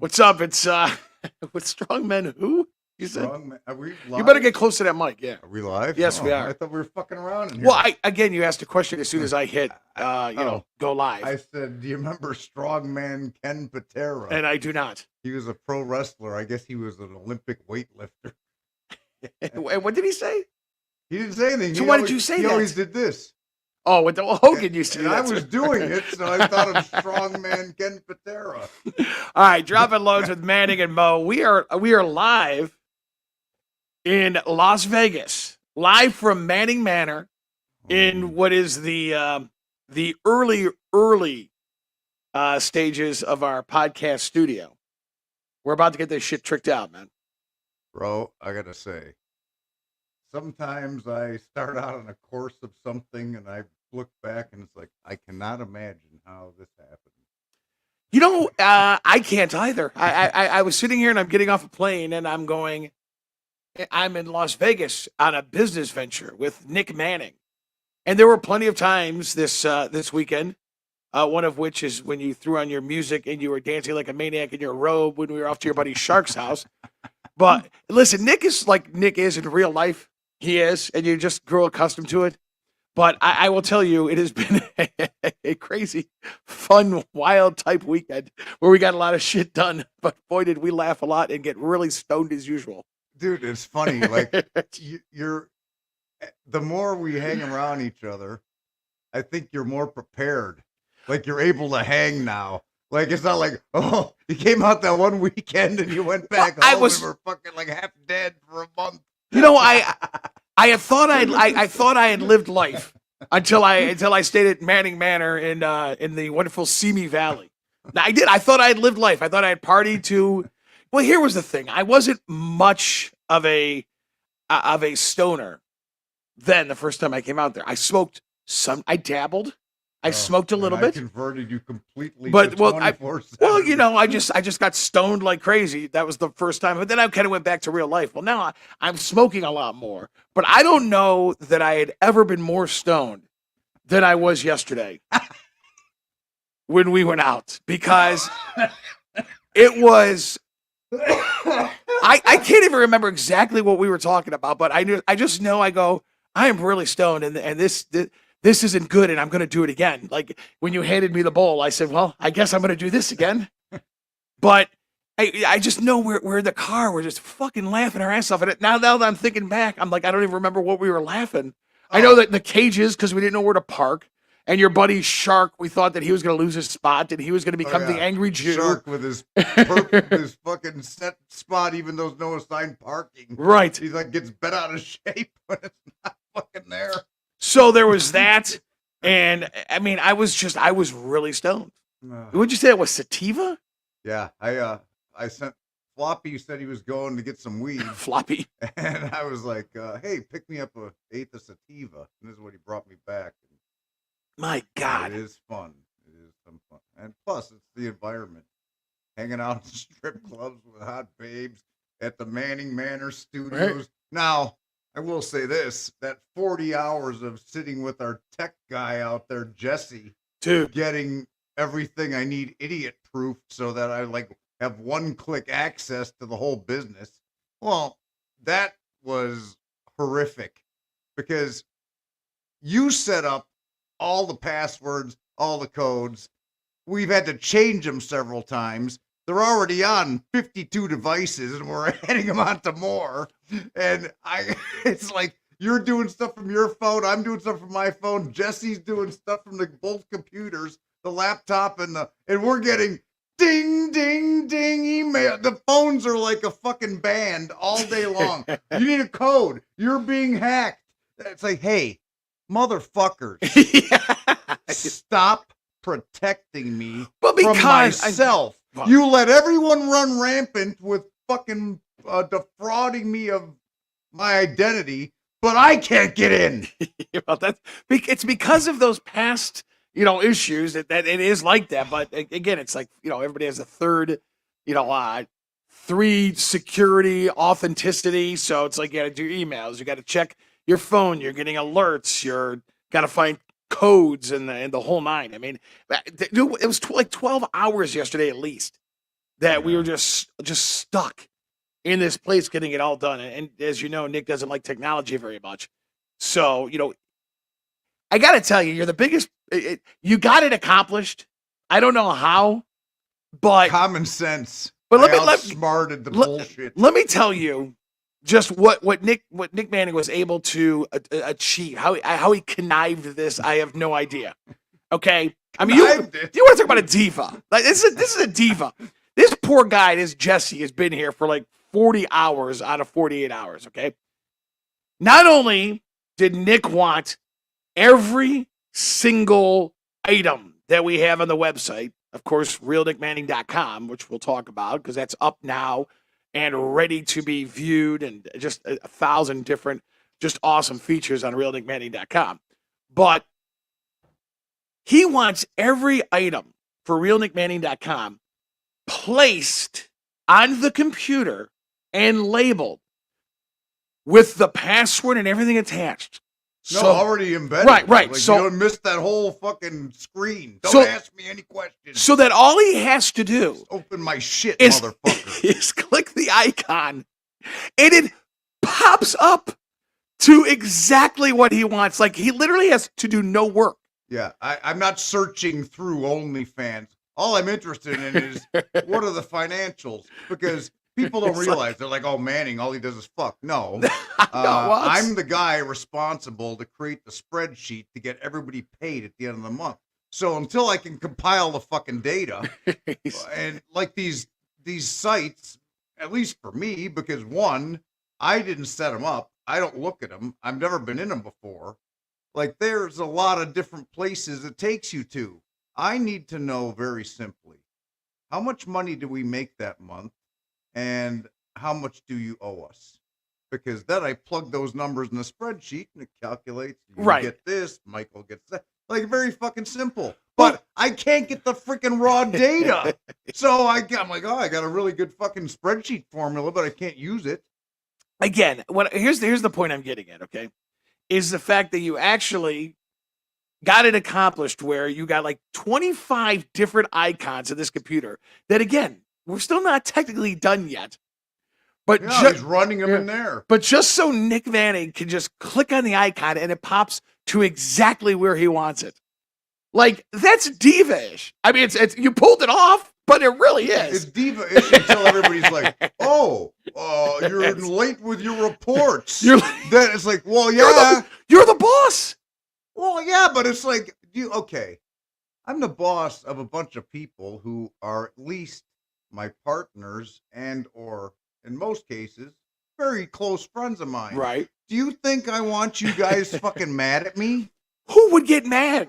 What's up? It's with strong men. Who you said? Strong man. Are we You better live? get close to that mic. Yeah. Are we live? Yes, we Oh, I are. thought we were fucking around in here. Well, you asked a question as soon as I hit, go live, I said, do you remember strongman Ken Patera? and I do not. He was a pro wrestler. I guess he was an Olympic weightlifter. And what did he say? He didn't say anything. So why did you say he that? He always did this. Oh, with the Hogan used to do And that. I was doing it, so I thought of strongman Ken Patera. All right, dropping loads with Manning and Mo. We are live in Las Vegas, live from Manning Manor, in what is the early stages of our podcast studio. We're about to get this shit tricked out, man. Bro, I gotta say, sometimes I start out on a course of something and I look back and it's like, I cannot imagine how this happened. You know, I can't either. I was sitting here and I'm getting off a plane and I'm in Las Vegas on a business venture with Nick Manning. And there were plenty of times this weekend, one of which is when you threw on your music and you were dancing like a maniac in your robe when we were off to your buddy Shark's house. But listen, Nick is like Nick is in real life. He is, and you just grow accustomed to it. But I will tell you, it has been a crazy, fun, wild type weekend where we got a lot of shit done. But boy, did we laugh a lot and get really stoned as usual. Dude, it's funny. Like you're the more we hang around each other, I think you're more prepared. Like you're able to hang now. Like it's not like, oh, you came out that one weekend and you went back home and were fucking like half dead for a month. You know, I thought I had lived life until I stayed at Manning Manor in the wonderful Simi Valley. Now, I did. I thought I had lived life. I thought I had partied to. Well, here was the thing. I wasn't much of a stoner then. The first time I came out there, I smoked some. I dabbled. I smoked a little bit. I converted you completely. But to well, you know, I just got stoned like crazy. That was the first time. But then I kind of went back to real life. Well, now I'm smoking a lot more. But I don't know that I had ever been more stoned than I was yesterday when we went out, because it was. I can't even remember exactly what we were talking about, but I just know I am really stoned, and this isn't good, and I'm going to do it again. Like when you handed me the bowl, I said, well, I guess I'm going to do this again. But I just know we're in the car. We're just fucking laughing our ass off at it. Now that I'm thinking back, I'm like, I don't even remember what we were laughing. I know that the cages, because we didn't know where to park. And your buddy Shark, we thought that he was going to lose his spot and he was going to become the angry Jew. Shark with his his fucking set spot, even though there's no assigned parking. Right. He's like gets bent out of shape when it's not fucking there. So there was that, and I mean, I was really stoned. Would you say it was sativa? Yeah, I sent Floppy. Said he was going to get some weed. Floppy, and I was like, "Hey, pick me up a eighth of sativa," and this is what he brought me back. My God, it is fun. It is some fun, and plus, it's the environment. Hanging out in strip clubs with hot babes at the Manning Manor Studios. Right. Now, I will say this, that 40 hours of sitting with our tech guy out there, Jesse, dude, getting everything I need idiot proof so that I like have one-click access to the whole business. Well, that was horrific because you set up all the passwords, all the codes. We've had to change them several times. They're already on 52 devices and we're adding them on to more. And it's like, you're doing stuff from your phone. I'm doing stuff from my phone. Jesse's doing stuff from both computers, the laptop and we're getting ding, ding, ding email. The phones are like a fucking band all day long. You need a code. You're being hacked. It's like, hey, motherfuckers, stop protecting me from myself. You let everyone run rampant with fucking defrauding me of my identity, but I can't get in. Well, it's because of those past, issues that it is like that. But again, it's like, everybody has a third, 3 security authenticity. So it's like you got to do emails, you got to check your phone, you're getting alerts, you're got to find codes and the whole nine. I mean, dude, it was like 12 hours yesterday at least. that we Yeah. were just stuck in this place getting it all done. And as you know, Nick doesn't like technology very much. So, I got to tell you, you're the biggest, you got it accomplished. I don't know how, but Common sense. But I outsmarted the bullshit. let me tell you just what Nick Manning was able to achieve. How he connived this, I have no idea. Okay, I mean, you want to talk about a diva? Like this is a diva. This poor guy, this Jesse, has been here for like 40 hours out of 48 hours. Okay, not only did Nick want every single item that we have on the website, of course, realnickmanning.com, which we'll talk about because that's up now and ready to be viewed, and just a 1,000 different, just awesome features on realnickmanning.com. But he wants every item for realnickmanning.com placed on the computer and labeled with the password and everything attached. No, already embedded. Right. Like, So you don't miss that whole fucking screen. Don't ask me any questions. So that all he has to do Just open my shit, motherfucker. Is click the icon, and it pops up to exactly what he wants. Like, he literally has to do no work. Yeah, I'm not searching through OnlyFans. All I'm interested in is what are the financials? Because people don't realize, they're like, oh, Manning, all he does is fuck. No. I'm the guy responsible to create the spreadsheet to get everybody paid at the end of the month. So until I can compile the fucking data, and like these sites, at least for me, because one, I didn't set them up. I don't look at them. I've never been in them before. Like, there's a lot of different places it takes you to. I need to know very simply, how much money do we make that month? And how much do you owe us? Because then I plug those numbers in the spreadsheet and it calculates. You get this, Michael gets that. Like, very fucking simple. But I can't get the freaking raw data. So I'm like, oh, I got a really good fucking spreadsheet formula, but I can't use it. Again, here's the point I'm getting at, okay? Is the fact that you actually got it accomplished where you got like 25 different icons of this computer that, again, we're still not technically done yet. But he's running them in there. But just so Nick Manning can just click on the icon and it pops to exactly where he wants it. Like, that's diva-ish. I mean, it's you pulled it off, but it really is. It's diva-ish until everybody's like, oh, you're late with your reports. Then it's like, well, yeah. You're the boss. Well, yeah, but it's like, okay. I'm the boss of a bunch of people who are at least my partners and or, in most cases, very close friends of mine. Right. Do you think I want you guys fucking mad at me? Who would get mad?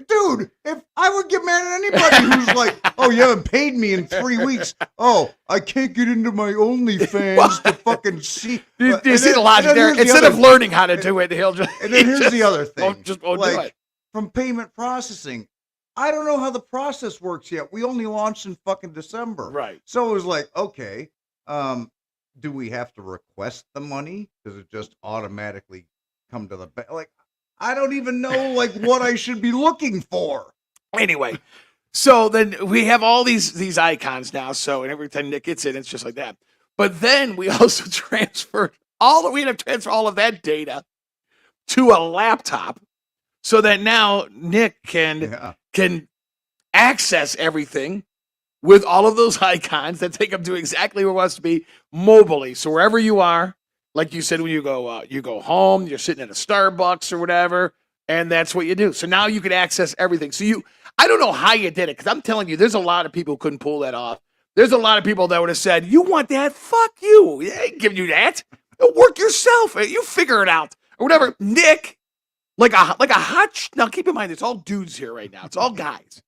Dude, if I would get mad at anybody who's like, oh, you haven't paid me in 3 weeks. Oh, I can't get into my OnlyFans to fucking see. Do you see the logic there? Instead of learning how to do it, he'll just... And then here's the other thing. Won't do it. From payment processing, I don't know how the process works yet. We only launched in fucking December. Right. So it was like, okay, do we have to request the money? Does it just automatically come to the bank? Like, I don't even know like what I should be looking for. Anyway, so then we have all these icons now. So, and every time Nick gets in, it's just like that. But then we also transferred we had to transfer all of that data to a laptop so that now Nick can access everything with all of those icons that take him to exactly where he wants to be mobily. So wherever you are, like you said, when you go home, you're sitting at a Starbucks or whatever, and that's what you do. So now you can access everything. So I don't know how you did it, because I'm telling you, there's a lot of people who couldn't pull that off. There's a lot of people that would have said, you want that? Fuck you. I ain't giving you that. Work yourself. You figure it out. Or whatever. Nick, like a hot... Now, keep in mind, it's all dudes here right now. It's all guys.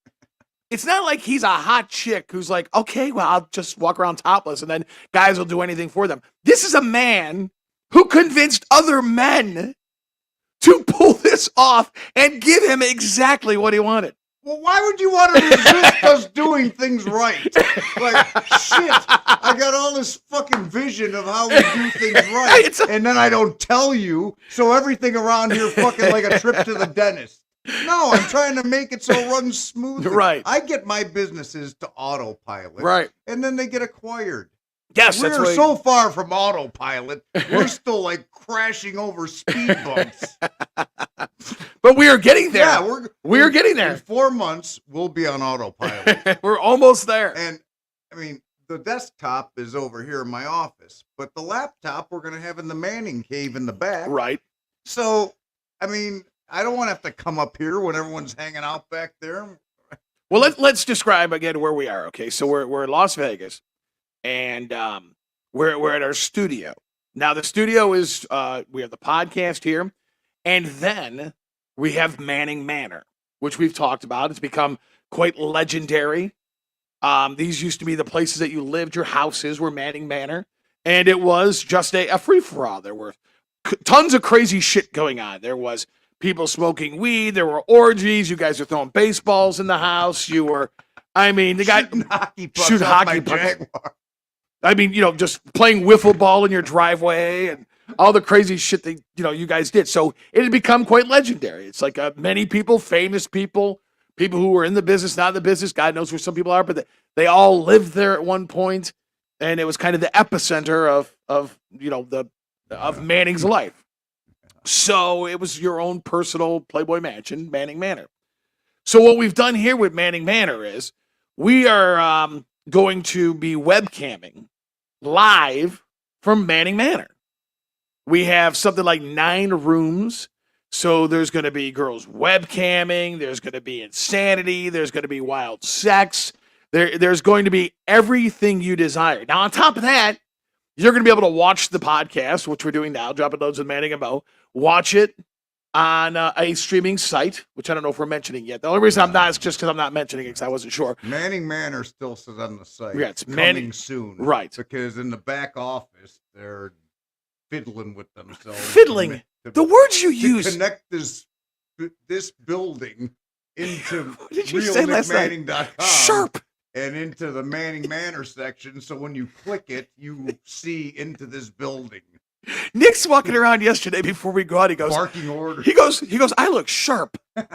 It's not like he's a hot chick who's like, okay, well, I'll just walk around topless and then guys will do anything for them. This is a man who convinced other men to pull this off and give him exactly what he wanted. Well, why would you want to resist us doing things right? Like, shit, I got all this fucking vision of how we do things right, and then I don't tell you, so everything around here fucking like a trip to the dentist. No, I'm trying to make it so it runs smoothly. Right. I get my businesses to autopilot, Right. and then they get acquired. Yes, that's We're right. so far from autopilot. We're still like crashing over speed bumps. But we are getting there. Yeah, we're getting In there. 4 months, we'll be on autopilot. We're almost there. And I mean, the desktop is over here in my office, but the laptop we're going to have in the Manning cave in the back. Right. So, I mean, I don't want to have to come up here when everyone's hanging out back there. Well, let's describe again where we are. Okay, so we're in Las Vegas, and we're at our studio. Now the studio is we have the podcast here, and then we have Manning Manor, which we've talked about. It's become quite legendary. These used to be the places that you lived. Your houses were Manning Manor, and it was just a free for all. There were tons of crazy shit going on. There was people smoking weed. There were orgies. You guys were throwing baseballs in the house. You were, I mean, the guy shooting hockey pucks shoot off hockey my pucks. Jaguar. I mean, just playing wiffle ball in your driveway and all the crazy shit that you guys did. So it had become quite legendary. It's like many people, famous people, people who were in the business, not in the business. God knows where some people are, but they all lived there at one point, and it was kind of the epicenter of Manning's life. So it was your own personal Playboy mansion, Manning Manor. So what we've done here with Manning Manor is we are going to be webcamming live from Manning Manor. We have something like 9 rooms. So there's going to be girls webcamming. There's going to be insanity. There's going to be wild sex. There's going to be everything you desire. Now, on top of that, you're going to be able to watch the podcast, which we're doing now, Droppin Loads with Manning and Mo. Watch it on a streaming site, which I don't know if we're mentioning yet. The only reason I'm not is just because I'm not mentioning it because I wasn't sure. Manning Manor still says on the site. Yeah, it's coming soon. Right. Because in the back office, they're fiddling with themselves. Fiddling. The words you use. Connect this building into What did you say last night? realnickmanning.com. Sharp. And into the Manning Manor section. So when you click it, you see into this building. Nick's walking around yesterday before we go out. He goes, barking orders. He goes, I look sharp. I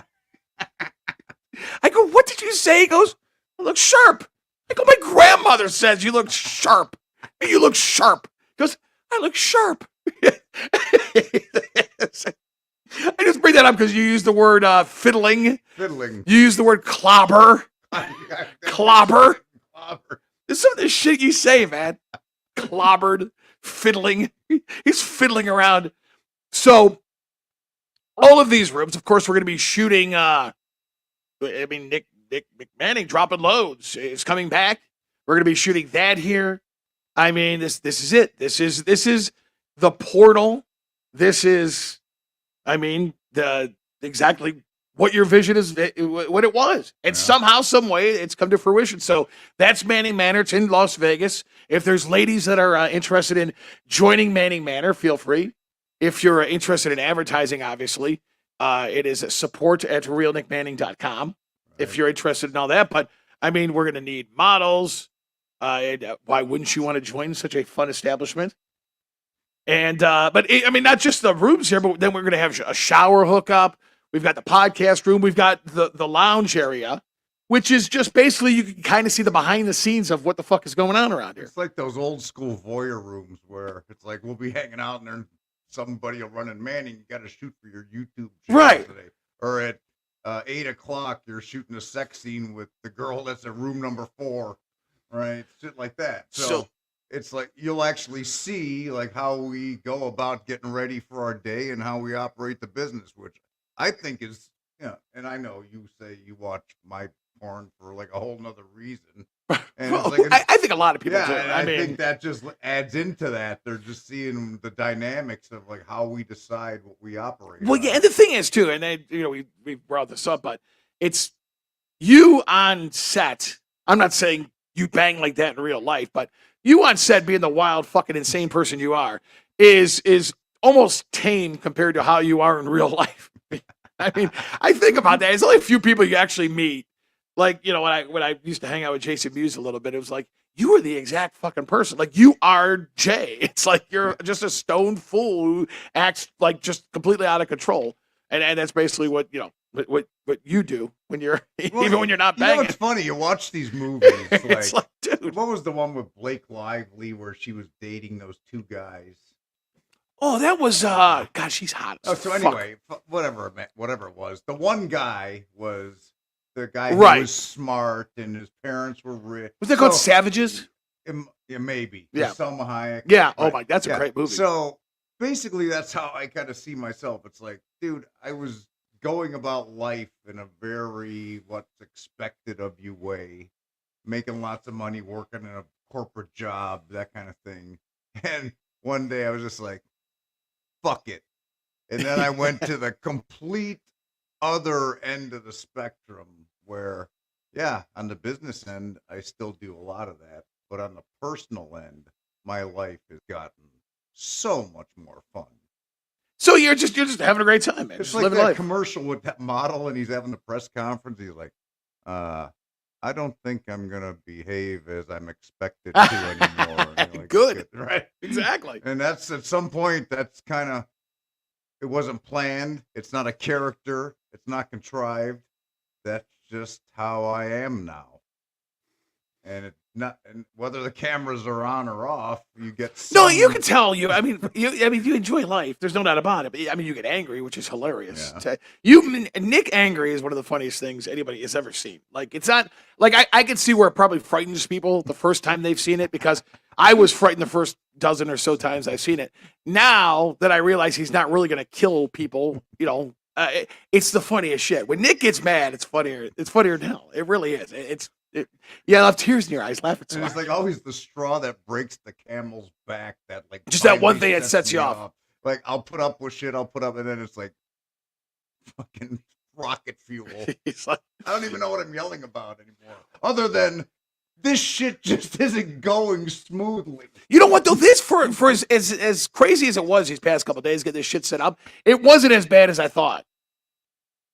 go, what did you say? He goes, I look sharp. I go, my grandmother says you look sharp. You look sharp. He goes, I look sharp. I just bring that up because you use the word fiddling. Fiddling. You use the word clobber. Clobber. Clobber. This is some of the shit you say, man. Clobbered, fiddling. He's fiddling around. So, all of these rooms, of course, we're going to be shooting. Nick Manning Droppin Loads is coming back. We're going to be shooting that here. I mean, this is it. This is the portal. This is, the exactly what your vision is, what it was. And somehow, some way, it's come to fruition. So that's Manning Manor. It's in Las Vegas. If there's ladies that are interested in joining Manning Manor, feel free. If you're interested in advertising, obviously, it is support@realnickmanning.com. Right. If you're interested in all that. But, we're going to need models. Why wouldn't you want to join such a fun establishment? And, not just the rooms here, but then we're going to have a shower hookup. We've got the podcast room. We've got the lounge area, which is just basically you can kind of see the behind the scenes of what the fuck is going on around here. It's like those old school voyeur rooms where it's like we'll be hanging out and then somebody will run in Manning. You got to shoot for your YouTube channel right today. Or at 8:00, you're shooting a sex scene with the girl that's at room number 4, right? Shit like that. So it's like you'll actually see like how we go about getting ready for our day and how we operate the business, which I think is, and I know you say you watch my porn for like a whole nother reason. And well, I think a lot of people do. I think that just adds into that. They're just seeing the dynamics of like how we decide what we operate. Well, yeah, and the thing is too, and we brought this up, but it's you on set. I'm not saying you bang like that in real life, but you on set being the wild fucking insane person you are is almost tame compared to how you are in real life. I think about that. It's only a few people you actually meet. Like, when I used to hang out with Jason Mewes a little bit, it was like, you are the exact fucking person. Like, you are Jay. It's like you're just a stoned fool who acts like just completely out of control. And that's basically what, what you do when you're Well, even when you're not you know, banging. it's funny. You watch these movies. It's like, dude. What was the one with Blake Lively where she was dating those two guys? Oh, that was God, she's hot. Oh, As so fuck. anyway, whatever it was. The one guy was the guy who Right. was smart and his parents were rich. Was that called Savages? Yeah, maybe. Yeah. With Selma Hayek. Yeah. Oh Right. my, that's a Yeah. great movie. So basically, that's how I kind of see myself. It's like, dude, I was going about life in a very what's expected of you way, making lots of money, working in a corporate job, that kind of thing. And one day I was just like, fuck it. And then I went to the complete other end of the spectrum where, yeah, on the business end, I still do a lot of that. But on the personal end, my life has gotten so much more fun. So you're just having a great time, man. It's Just like living that life. commercial with that model, and he's having the press conference. He's like, I don't think I'm going to behave as I'm expected to anymore. And you're like, Good. right? Exactly. And that's at some point, that's kind of, it wasn't planned. It's not a character. It's not contrived. That's just how I am now. And it's not, and whether the cameras are on or off, you get No, you can tell you. I mean, you enjoy life. There's no doubt about it. But I mean, you get angry, which is hilarious. Nick angry is one of the funniest things anybody has ever seen. Like, it's not like I can see where it probably frightens people the first time they've seen it, because I was frightened the first dozen or so times I've seen it. Now that I realize he's not really going to kill people, it's the funniest shit. When Nick gets mad, it's funnier. It's funnier than hell. It really is. I'll have tears in your eyes laughing so And it's hard. like always the straw that breaks the camel's back. That like Just that one finally thing that sets you me off. Like I'll put up with shit. I'll put up, and then it's like fucking rocket fuel. He's like, I don't even know what I'm yelling about anymore, other than this shit just isn't going smoothly. you know what though? This for as crazy as it was these past couple of days, get this shit set up. It wasn't as bad as I thought.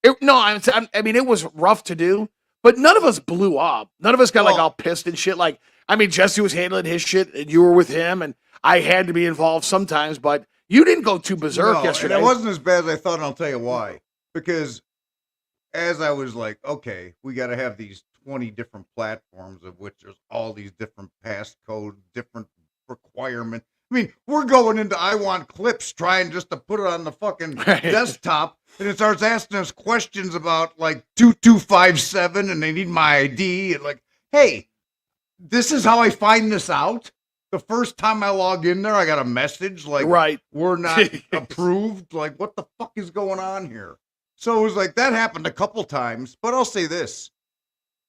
I mean, it was rough to do, but none of us blew up. None of us got like all pissed and shit. Like, I mean, Jesse was handling his shit, and you were with him, and I had to be involved sometimes. But you didn't go too berserk yesterday. And it wasn't as bad as I thought, and I'll tell you why. Because as I was like, okay, we got to have these 20 different platforms, of which there's all these different passcode, different requirements. I mean, we're going into I Want Clips trying just to put it on the fucking desktop, and it starts asking us questions about like 2257, and they need my ID, and like, hey, this is how I find this out. The first time I log in there, I got a message like, right, we're not approved. Like, what the fuck is going on here? So it was like that happened a couple times, but I'll say this: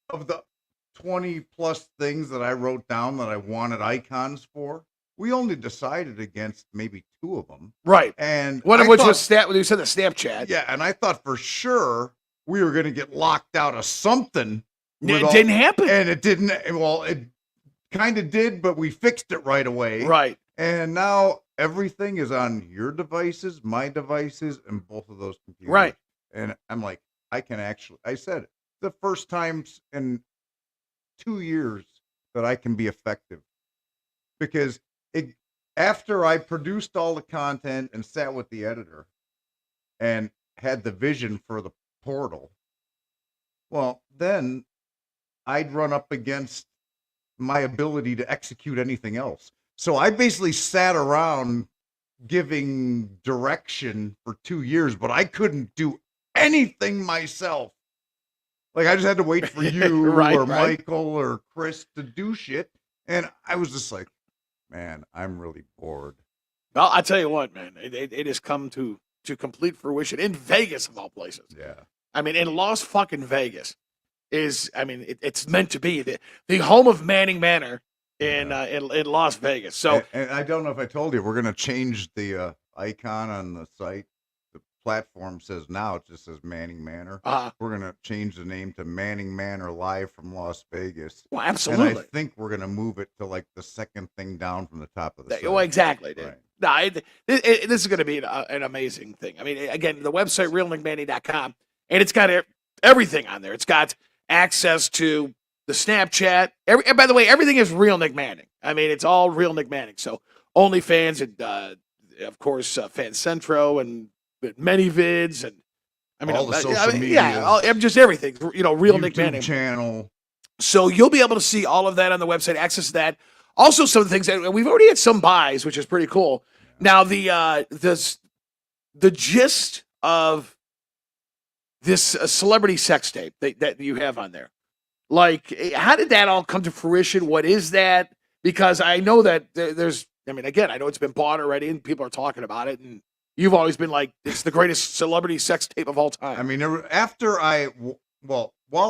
of the 20 plus things that I wrote down that I wanted icons for, we only decided against maybe 2 of them. Right. And one of which was you said the Snapchat. Yeah, and I thought for sure we were going to get locked out of something. It didn't happen. And it didn't. Well, it kind of did, but we fixed it right away. Right. And now everything is on your devices, my devices, and both of those computers. Right. And I'm like, I said it, the first time in 2 years that I can be effective. Because after I produced all the content and sat with the editor and had the vision for the portal, well, then I'd run up against my ability to execute anything else. So I basically sat around giving direction for 2 years, but I couldn't do anything myself. Like I just had to wait for you or Michael or Chris to do shit. And I was just like, man, I'm really bored. Well, I tell you what, man, it has come to complete fruition in Vegas of all places. Yeah. I mean, in Las fucking Vegas it's meant to be the home of Manning Manor in Las Vegas. So, and I don't know if I told you, we're going to change the icon on the site. The platform says now it just says Manning Manor. We're going to change the name to Manning Manor Live from Las Vegas. Well, absolutely. And I think we're going to move it to like the second thing down from the top of the site. Well, exactly, dude. Right. No, this is going to be an amazing thing. I mean, again, the website realnickmanning.com, and it's got everything on there. It's got access to the Snapchat. By the way, everything is Real Nick Manning. I mean, it's all Real Nick Manning. So OnlyFans and of course Fan Centro and many vids and I mean, all the social yeah, media, just everything. Real Nick YouTube Manning channel. So you'll be able to see all of that on the website, access to that. Also, some of the things that we've already had some buys, which is pretty cool. Now, the gist of this celebrity sex tape that you have on there, like, how did that all come to fruition? What is that? Because I know that there's, I mean, again, I know it's been bought already and people are talking about it, and you've always been like, it's the greatest celebrity sex tape of all time. I mean, while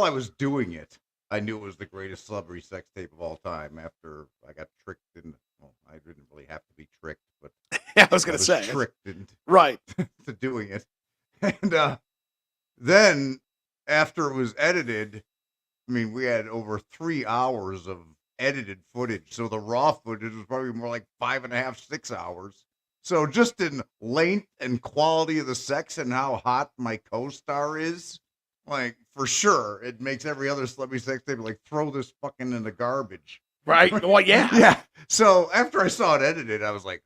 I was doing it, I knew it was the greatest celebrity sex tape of all time. After I got tricked I didn't really have to be tricked, but yeah, I was going to say tricked into right to doing it. And then after it was edited, I mean, we had over 3 hours of edited footage. So the raw footage was probably more like 5.5, 6 hours. So just in length and quality of the sex and how hot my co-star is, like, for sure, it makes every other celebrity sex tape like, throw this fucking in the garbage. Right. Well, yeah. Yeah. So after I saw it edited, I was like,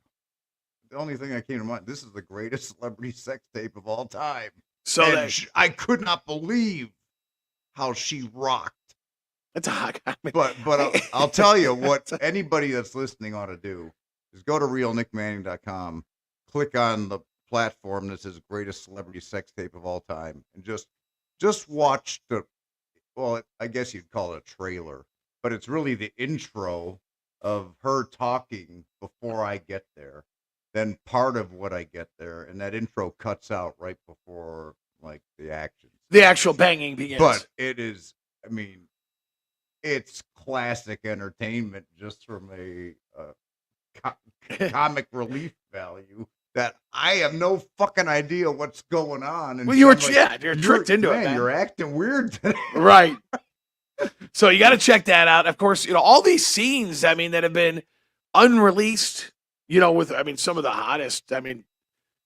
the only thing that came to mind, this is the greatest celebrity sex tape of all time. So I could not believe how she rocked. That's a hot guy. But I'll tell you what anybody that's listening ought to do is go to realnickmanning.com, click on the platform that says greatest celebrity sex tape of all time, and just watch I guess you'd call it a trailer, but it's really the intro of her talking before I get there, then part of what I get there, and that intro cuts out right before, like, the action. The actual banging begins. But it is, I mean, it's classic entertainment just from a comic relief value that I have no fucking idea what's going on. And well, you're tricked into it, man. You're acting weird today. Right. So you got to check that out. Of course, all these scenes, I mean, that have been unreleased, with, I mean, some of the hottest, I mean,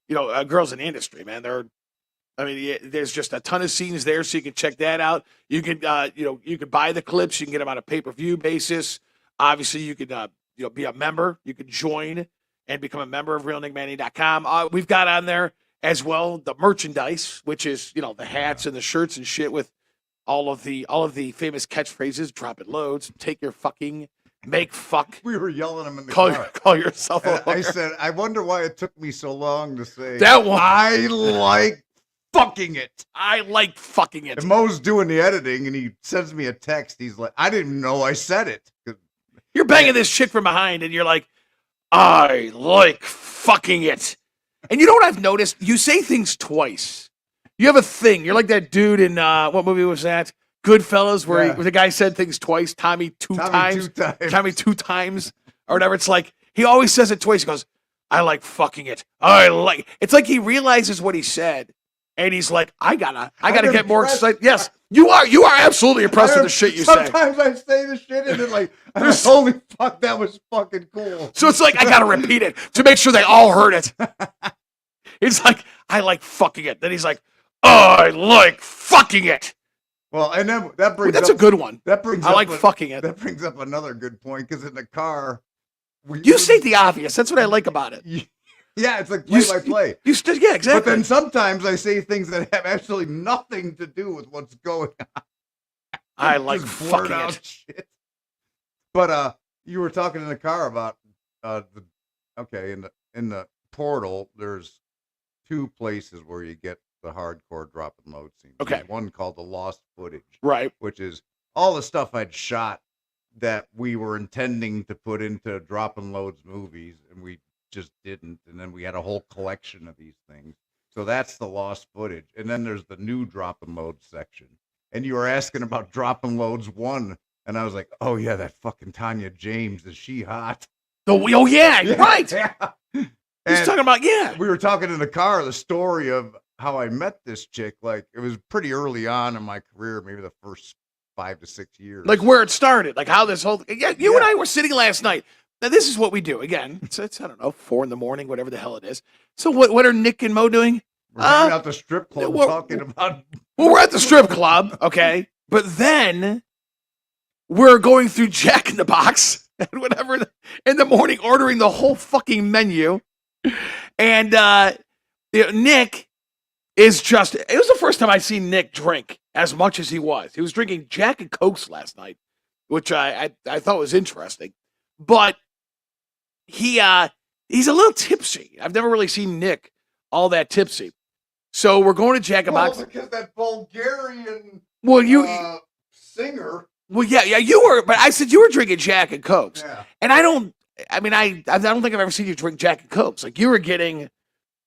girls in the industry, man. There's just a ton of scenes there, so you can check that out. You can, you can buy the clips. You can get them on a pay-per-view basis. Obviously, you could, be a member. You can join and become a member of realnickmanning.com. We've got on there as well the merchandise, which is, the hats and the shirts and shit with all of the famous catchphrases: "Droppin Loads," "Take your fucking," "Make fuck." We were yelling them in the car. Call yourself a I said, I wonder why it took me so long to say that one. I like fucking it. I like fucking it. And Mo's doing the editing, and he sends me a text. He's like, I didn't even know I said it. You're banging this chick from behind, and you're like, I like fucking it. And you know what I've noticed? You say things twice. You have a thing. You're like that dude in, what movie was that? Goodfellas, where the guy said things twice. Tommy two times. Tommy 2 times. Or whatever. It's like, he always says it twice. He goes, I like fucking it. It's like he realizes what he said. And he's like, I gotta get more excited. Yes, you are absolutely impressed with the shit you say. Sometimes I say the shit and then holy fuck, that was fucking cool. So it's like, I gotta repeat it to make sure they all heard it. It's like, I like fucking it. Then he's like, I like fucking it. Well, and then that brings that's a good one. I like fucking it. That brings up another good point, because in the car, you say the obvious. That's what I like about it. Yeah, it's like play-by-play. Yeah, exactly. But then sometimes I say things that have absolutely nothing to do with what's going on. I like fucking it. Shit. But you were talking in the car about in the portal, there's 2 places where you get the hardcore dropping load scene. Okay. There's one called the lost footage. Right. Which is all the stuff I'd shot that we were intending to put into Droppin Loads movies, and we just didn't, and then we had a whole collection of these things. So that's the lost footage. And then there's the new Droppin Loads section. And you were asking about Droppin Loads 1, and I was like, oh yeah, that fucking Tanya James, is she hot? Oh yeah, right. Yeah. He's talking about, we were talking in the car, the story of how I met this chick. Like, it was pretty early on in my career, maybe the first 5 to 6 years. Like where it started, like how this whole and I were sitting last night. Now, this is what we do. Again, it's I don't know, 4 a.m, whatever the hell it is. So what are Nick and Mo doing? We're hanging out the strip club talking about... Well, we're at the strip club, okay? But then we're going through Jack in the Box and whatever in the morning, ordering the whole fucking menu. And Nick is just, it was the first time I seen Nick drink as much as he was. He was drinking Jack and Cokes last night, which I thought was interesting. But he's a little tipsy. I've never really seen Nick all that tipsy. So we're going to Jack and Box. Because that Bulgarian Well, singer. Well, yeah, you were, but I said you were drinking Jack and Cokes. Yeah. And I don't think I've ever seen you drink Jack and Cokes. Like you were getting,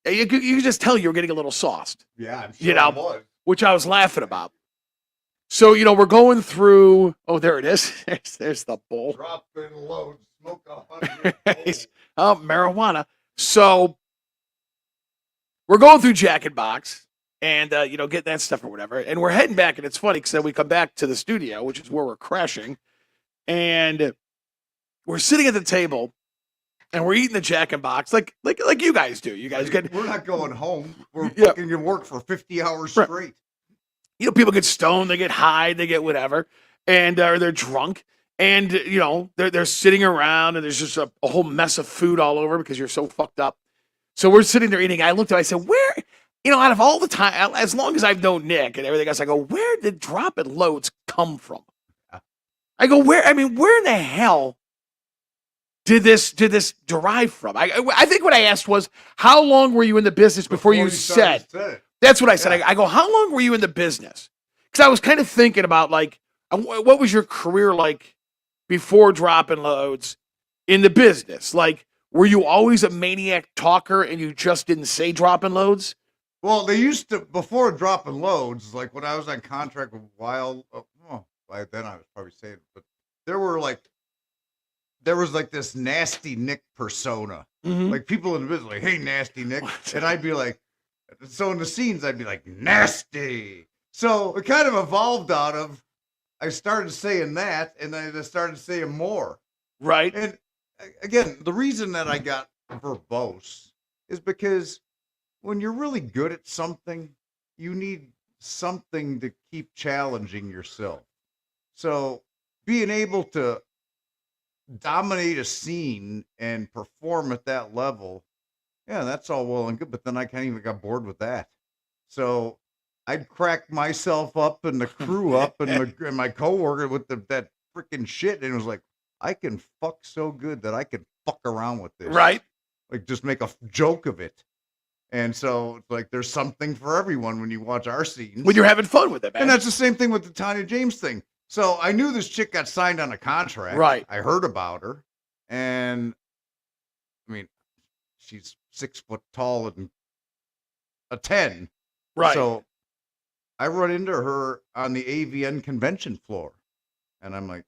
you could just tell you were getting a little sauced. Yeah, I'm sure it was. Which I was laughing about. So, we're going through, oh, there it is. There's the bowl. Dropping loads, smoke 100. Oh, marijuana. So, we're going through Jack and Box and, getting that stuff or whatever. And we're heading back, and it's funny because then we come back to the studio, which is where we're crashing. And we're sitting at the table, and we're eating the Jack and Box like you guys do. You guys We're not going home. We're fucking going to work for 50 hours straight. Right. People get stoned, they get high, they get whatever, and they're drunk, and they're sitting around, and there's just a whole mess of food all over because you're so fucked up. So we're sitting there eating. I looked at him, I said, where, out of all the time, as long as I've known Nick and everything else, I go, where did Droppin Loads come from? I go, where in the hell did this derive from? I think what I asked was, how long were you in the business before you said? That's what I said. Yeah. I go, how long were you in the business? Because I was kind of thinking about, like, what was your career like before Droppin Loads in the business? Like, were you always a maniac talker and you just didn't say Droppin Loads? Well, they used to, before Droppin Loads, like when I was on contract with Wild, by then I was probably saying it, but there was like this nasty Nick persona. Mm-hmm. Like people in the business, like, hey, nasty Nick. And I'd be like, so in the scenes, I'd be like, nasty. So it kind of evolved out of, I started saying that, and then I started saying more. Right. And again, the reason that I got verbose is because when you're really good at something, you need something to keep challenging yourself. So being able to dominate a scene and perform at that level, yeah, that's all well and good, but then I kind of even got bored with that. So I'd crack myself up and the crew up and my coworker with that freaking shit, and it was like, I can fuck so good that I can fuck around with this. Right. Like just make a joke of it. And so it's like there's something for everyone when you watch our scenes. When you're having fun with it, man. And that's the same thing with the Tanya James thing. So I knew this chick got signed on a contract. Right. I heard about her. And I mean, she's 6 foot tall and a 10. Right. So I run into her on the AVN convention floor. And I'm like,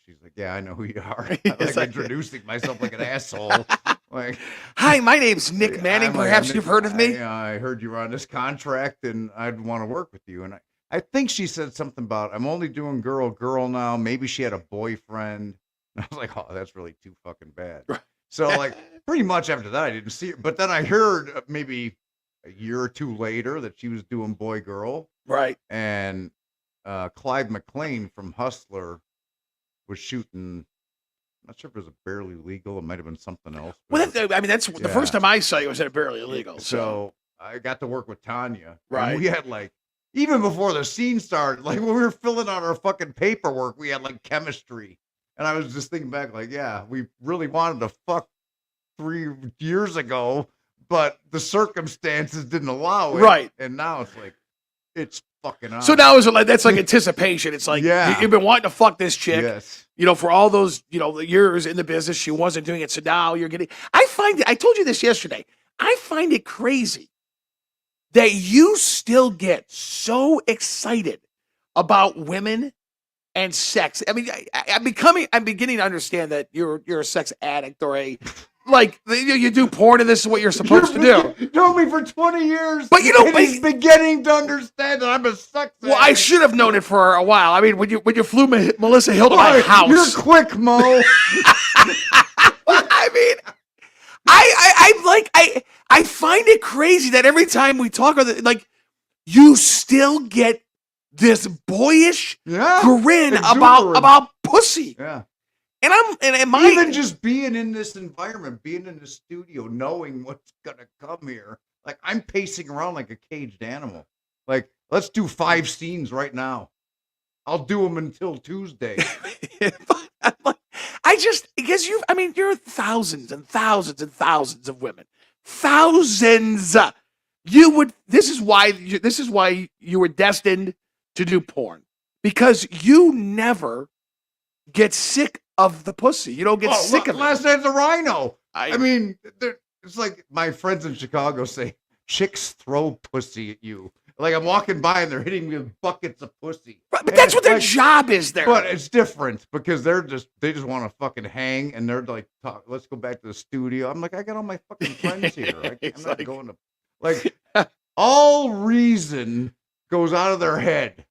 she's like, yeah, I know who you are. I'm like introducing myself like an asshole. Like, hi, my name's Nick Manning. Perhaps you've heard of me. I heard you were on this contract and I'd want to work with you. And I think she said something about, I'm only doing girl now. Maybe she had a boyfriend. And I was like, oh, that's really too fucking bad. So like pretty much after that, I didn't see her. But then I heard maybe a year or two later that she was doing boy girl. Right. And Clive McLean from Hustler was shooting. I'm not sure if it was a Barely Legal. It might have been something else. Well, that's the first time I saw you was at a Barely Illegal. So I got to work with Tanya. Right. We had like, even before the scene started, like when we were filling out our fucking paperwork, we had like chemistry. And I was just thinking back, like, yeah, we really wanted to fuck 3 years ago, but the circumstances didn't allow it. Right. And now it's like, it's fucking on. So now that's like anticipation. It's like, yeah, you've been wanting to fuck this chick. Yes. For all those, years in the business, she wasn't doing it. So now you're getting, I told you this yesterday. I find it crazy that you still get so excited about women and sex. I mean, I'm beginning to understand that you're a sex addict or like you do porn and this is what you're supposed to do. You told me for 20 years, but he's beginning to understand that I'm a sex addict. Well, I should have known it for a while. I mean, when you flew Melissa Hill to my house, you're quick, Mo. I mean, I find it crazy that every time we talk about it, like you still get this boyish grin about pussy. Yeah. And even just being in this environment, being in the studio, knowing what's gonna come here, Like I'm pacing around like a caged animal. Like, let's do 5 scenes right now. I'll do them until Tuesday. I'm like, I just because you're thousands and thousands and thousands of women, thousands. You would. This is why you were destined to do porn because you never get sick of the pussy. You don't get sick of it. Last night's a rhino. I mean, it's like my friends in Chicago say, chicks throw pussy at you. Like I'm walking by and they're hitting me with buckets of pussy. But that's what their job is there. But it's different because they just want to fucking hang and they're like, let's go back to the studio. I'm like, I got all my fucking friends here. I'm not going to like all reason goes out of their head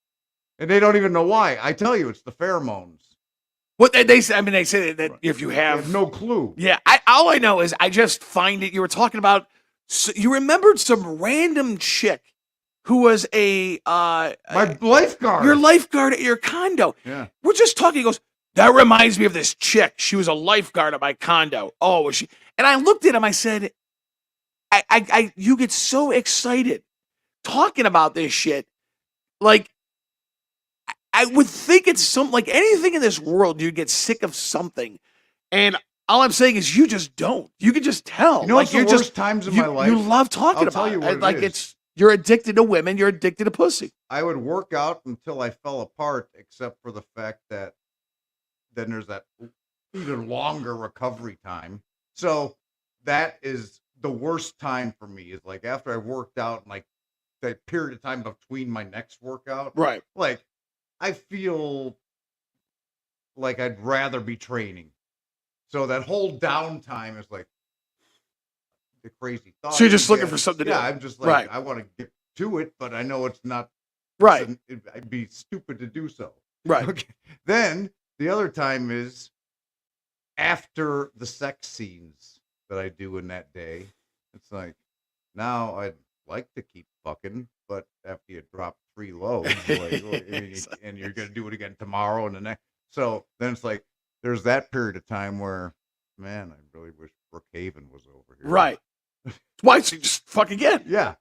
and they don't even know why. I tell you, it's the pheromones. What they say, they say that if you They have no clue. Yeah, all I know is I just find it. You were talking about, you remembered some random chick who was my lifeguard. Your lifeguard at your condo. Yeah. We're just talking. He goes, that reminds me of this chick. She was a lifeguard at my condo. Oh, was she? And I looked at him. I said, you get so excited talking about this shit. Like, I would think it's something like anything in this world, you get sick of something. And all I'm saying is you just don't. You can just tell. You know, like, it's the worst times of my life. You love talking I'll about tell you it. what it is. You're addicted to women. You're addicted to pussy. I would work out until I fell apart, except for the fact that then there's that even longer recovery time. So that is the worst time for me is like after I worked out and like that period of time between my next workout. Right. Like I feel like I'd rather be training. So that whole downtime is like the crazy thought. So you're just looking for something to do. Yeah, I'm just like, I want to get to it, but I know it's not right. I'd be stupid to do so. Right. Okay. Then the other time is after the sex scenes that I do in that day. It's like, now I'd like to keep fucking, but after you drop 3 loads, and you're going to do it again tomorrow and the next. So then it's like, there's that period of time where, man, I really wish Brookhaven was over here. Right. Why don't you just fuck again? Yeah.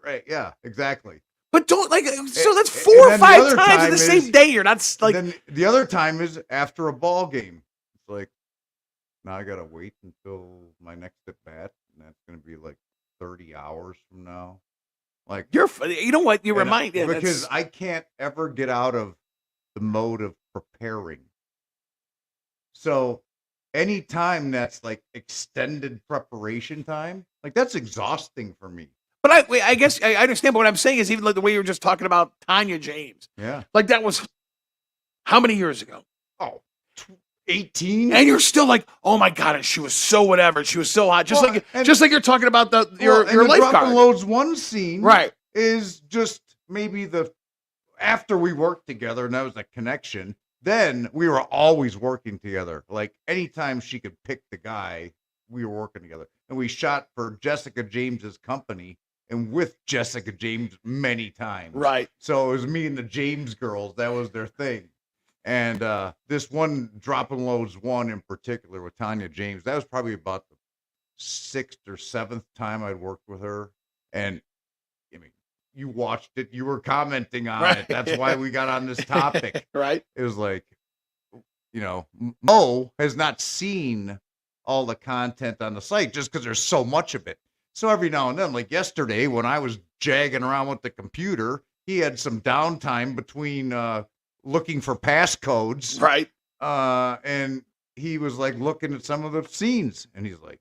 Right. Yeah, exactly. But don't so that's 4 or 5 times in the same day. You're not like. Then the other time is after a ball game. It's like, now I got to wait until my next at bat. And that's going to be like 30 hours from now. Like you know what? You remind me. Because I can't ever get out of the mode of preparing. So any time that's like extended preparation time, like that's exhausting for me. But I guess I understand. But what I'm saying is even like the way you were just talking about Tanya James. Yeah. Like that was how many years ago? Oh, 18. And you're still like, oh my God, and she was so whatever. She was so hot. Just like you're talking about your lifeguard. Droppin Loads one scene right. is just maybe after we worked together and that was a connection. Then we were always working together. Like anytime she could pick the guy, we were working together. And we shot for Jessica James's company and with Jessica James many times. Right. So it was me and the James girls. That was their thing. And this one Droppin Loads one in particular with Tanya James, that was probably about the 6th or 7th time I'd worked with her. And I mean, you watched it, you were commenting on it. That's why we got on this topic. Right. It was like, Mo has not seen all the content on the site just because there's so much of it. So every now and then, like yesterday when I was jagging around with the computer, he had some downtime between looking for passcodes. Right. And he was like looking at some of the scenes and he's like,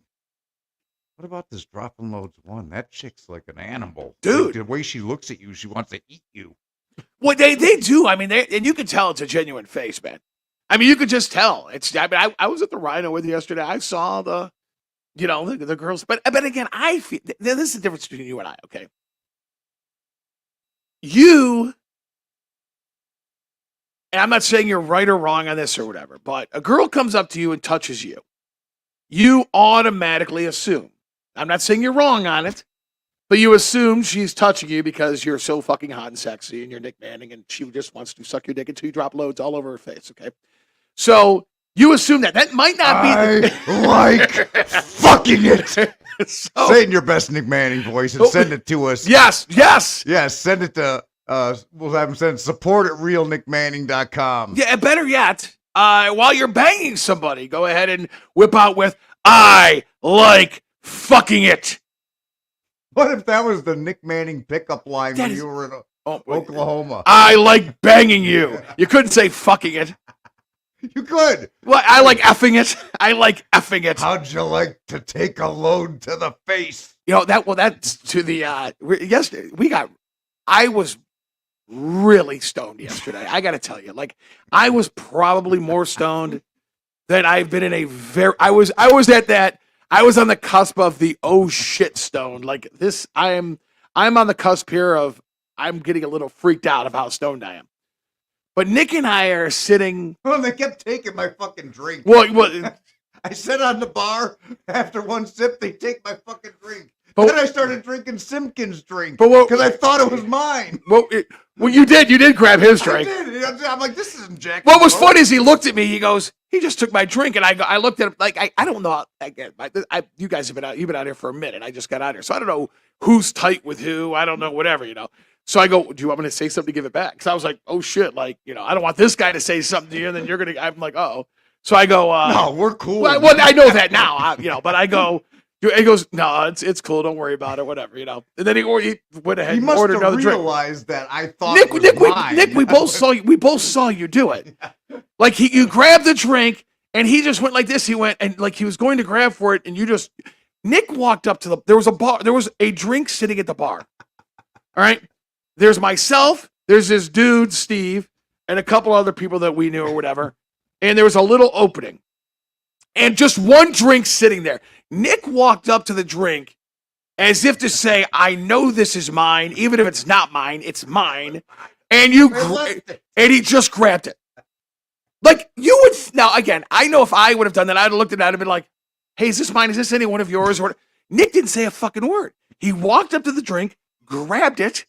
what about this Droppin Loads one? That chick's like an animal. Dude. Like, the way she looks at you, she wants to eat you. Well, they do. I mean, and you can tell it's a genuine face, man. I mean, you could just tell. I was at the Rhino with you yesterday. I saw the girls. But again, I feel this is the difference between you and I, okay? You, and I'm not saying you're right or wrong on this or whatever, but a girl comes up to you and touches you. You automatically assume. I'm not saying you're wrong on it, but you assume she's touching you because you're so fucking hot and sexy and you're Nick Manning and she just wants to suck your dick until you drop loads all over her face, okay? So you assume that. That might not be I like fucking it. So, Say it in your best Nick Manning voice and send it to us. yes. Yes, send it to we'll have them send support at realnickmanning.com. Yeah, and better yet, while you're banging somebody, go ahead and whip out with, I like fucking it. What if that was the Nick Manning pickup line That when is- you were in Oh, Oklahoma? I like banging you. You couldn't say fucking it. You could. Well, I like effing it. I like effing it. How'd you like to take a load to the face? You know, that's to the, yesterday, I was really stoned yesterday. I got to tell you, like, I was probably more stoned than I've been in I was on the cusp of the oh shit stone. Like this, I'm on the cusp here of, I'm getting a little freaked out of how stoned I am. But Nick and I are sitting. Well, they kept taking my fucking drink. Well, I sat on the bar. After one sip, they take my fucking drink. But- then I started drinking Simpkins' drink But what- because I thought it was mine. well, you did grab his I drink. did. I'm like, this isn't Jack. What was funny is he looked at me. He goes, he just took my drink, and I looked at him like I don't know. Again, you guys have been out. You've been out here for a minute. I just got out here, so I don't know who's tight with who. I don't know, whatever, you know. So I go, do you want me to say something to give it back? Because I was like, oh shit, like, you know, I don't want this guy to say something to you, and then you're gonna. I'm like, oh. So I go, no, we're cool. Well, I know that now, you know, but I go. He goes, no, it's cool. Don't worry about it, whatever, you know. And then he went ahead He and must ordered have another drink. realized that I thought it was mine. Nick, we both saw you do it. Like you grabbed the drink and he just went like this. He went and like he was going to grab for it, and Nick walked up to there was a drink sitting at the bar. All right. There's myself, there's this dude, Steve, and a couple other people that we knew or whatever. And there was a little opening. And just one drink sitting there. Nick walked up to the drink as if to say, I know this is mine. Even if it's not mine, it's mine. And and he just grabbed it. Like you would, now again, I know if I would have done that, I'd have looked at that and been like, hey, is this mine? Is this any one of yours? Or Nick didn't say a fucking word. He walked up to the drink, grabbed it,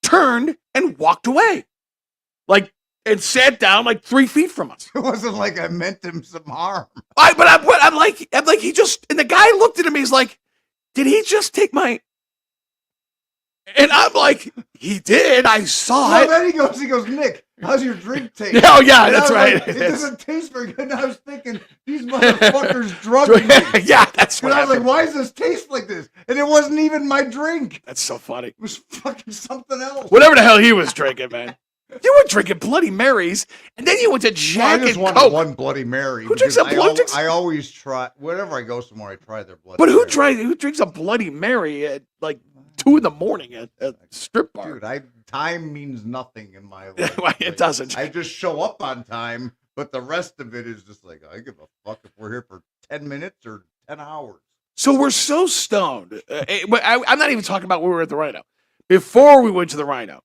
turned, and walked away. Like, and sat down like 3 feet from us. It wasn't like I meant him some harm. I'm like, he just, and the guy looked at him, he's like, did he just take my, and I'm like, he did, I saw it. Then he goes, Nick, how's your drink taste? Oh yeah, And that's I was right. like, it doesn't taste very good. And I was thinking, these motherfuckers drugged me. Yeah, that's And what I was like, happened. why does this taste like this? And it wasn't even my drink. That's so funny. It was fucking something else. Whatever the hell he was drinking, man. You were drinking Bloody Marys, and then you went to Well, I Jack just and wanted Coke. one Bloody Mary. Who drinks because a Bloody- I always try, whenever I go somewhere, I try their Bloody But Mary. who drinks a Bloody Mary at like 2 a.m. at a strip bar? Dude, time means nothing in my life. Well, it doesn't. I just show up on time, but the rest of it is just like, I give a fuck if we're here for 10 minutes or 10 hours. So we're so stoned. I'm not even talking about when we were at the Rhino. Before we went to the Rhino,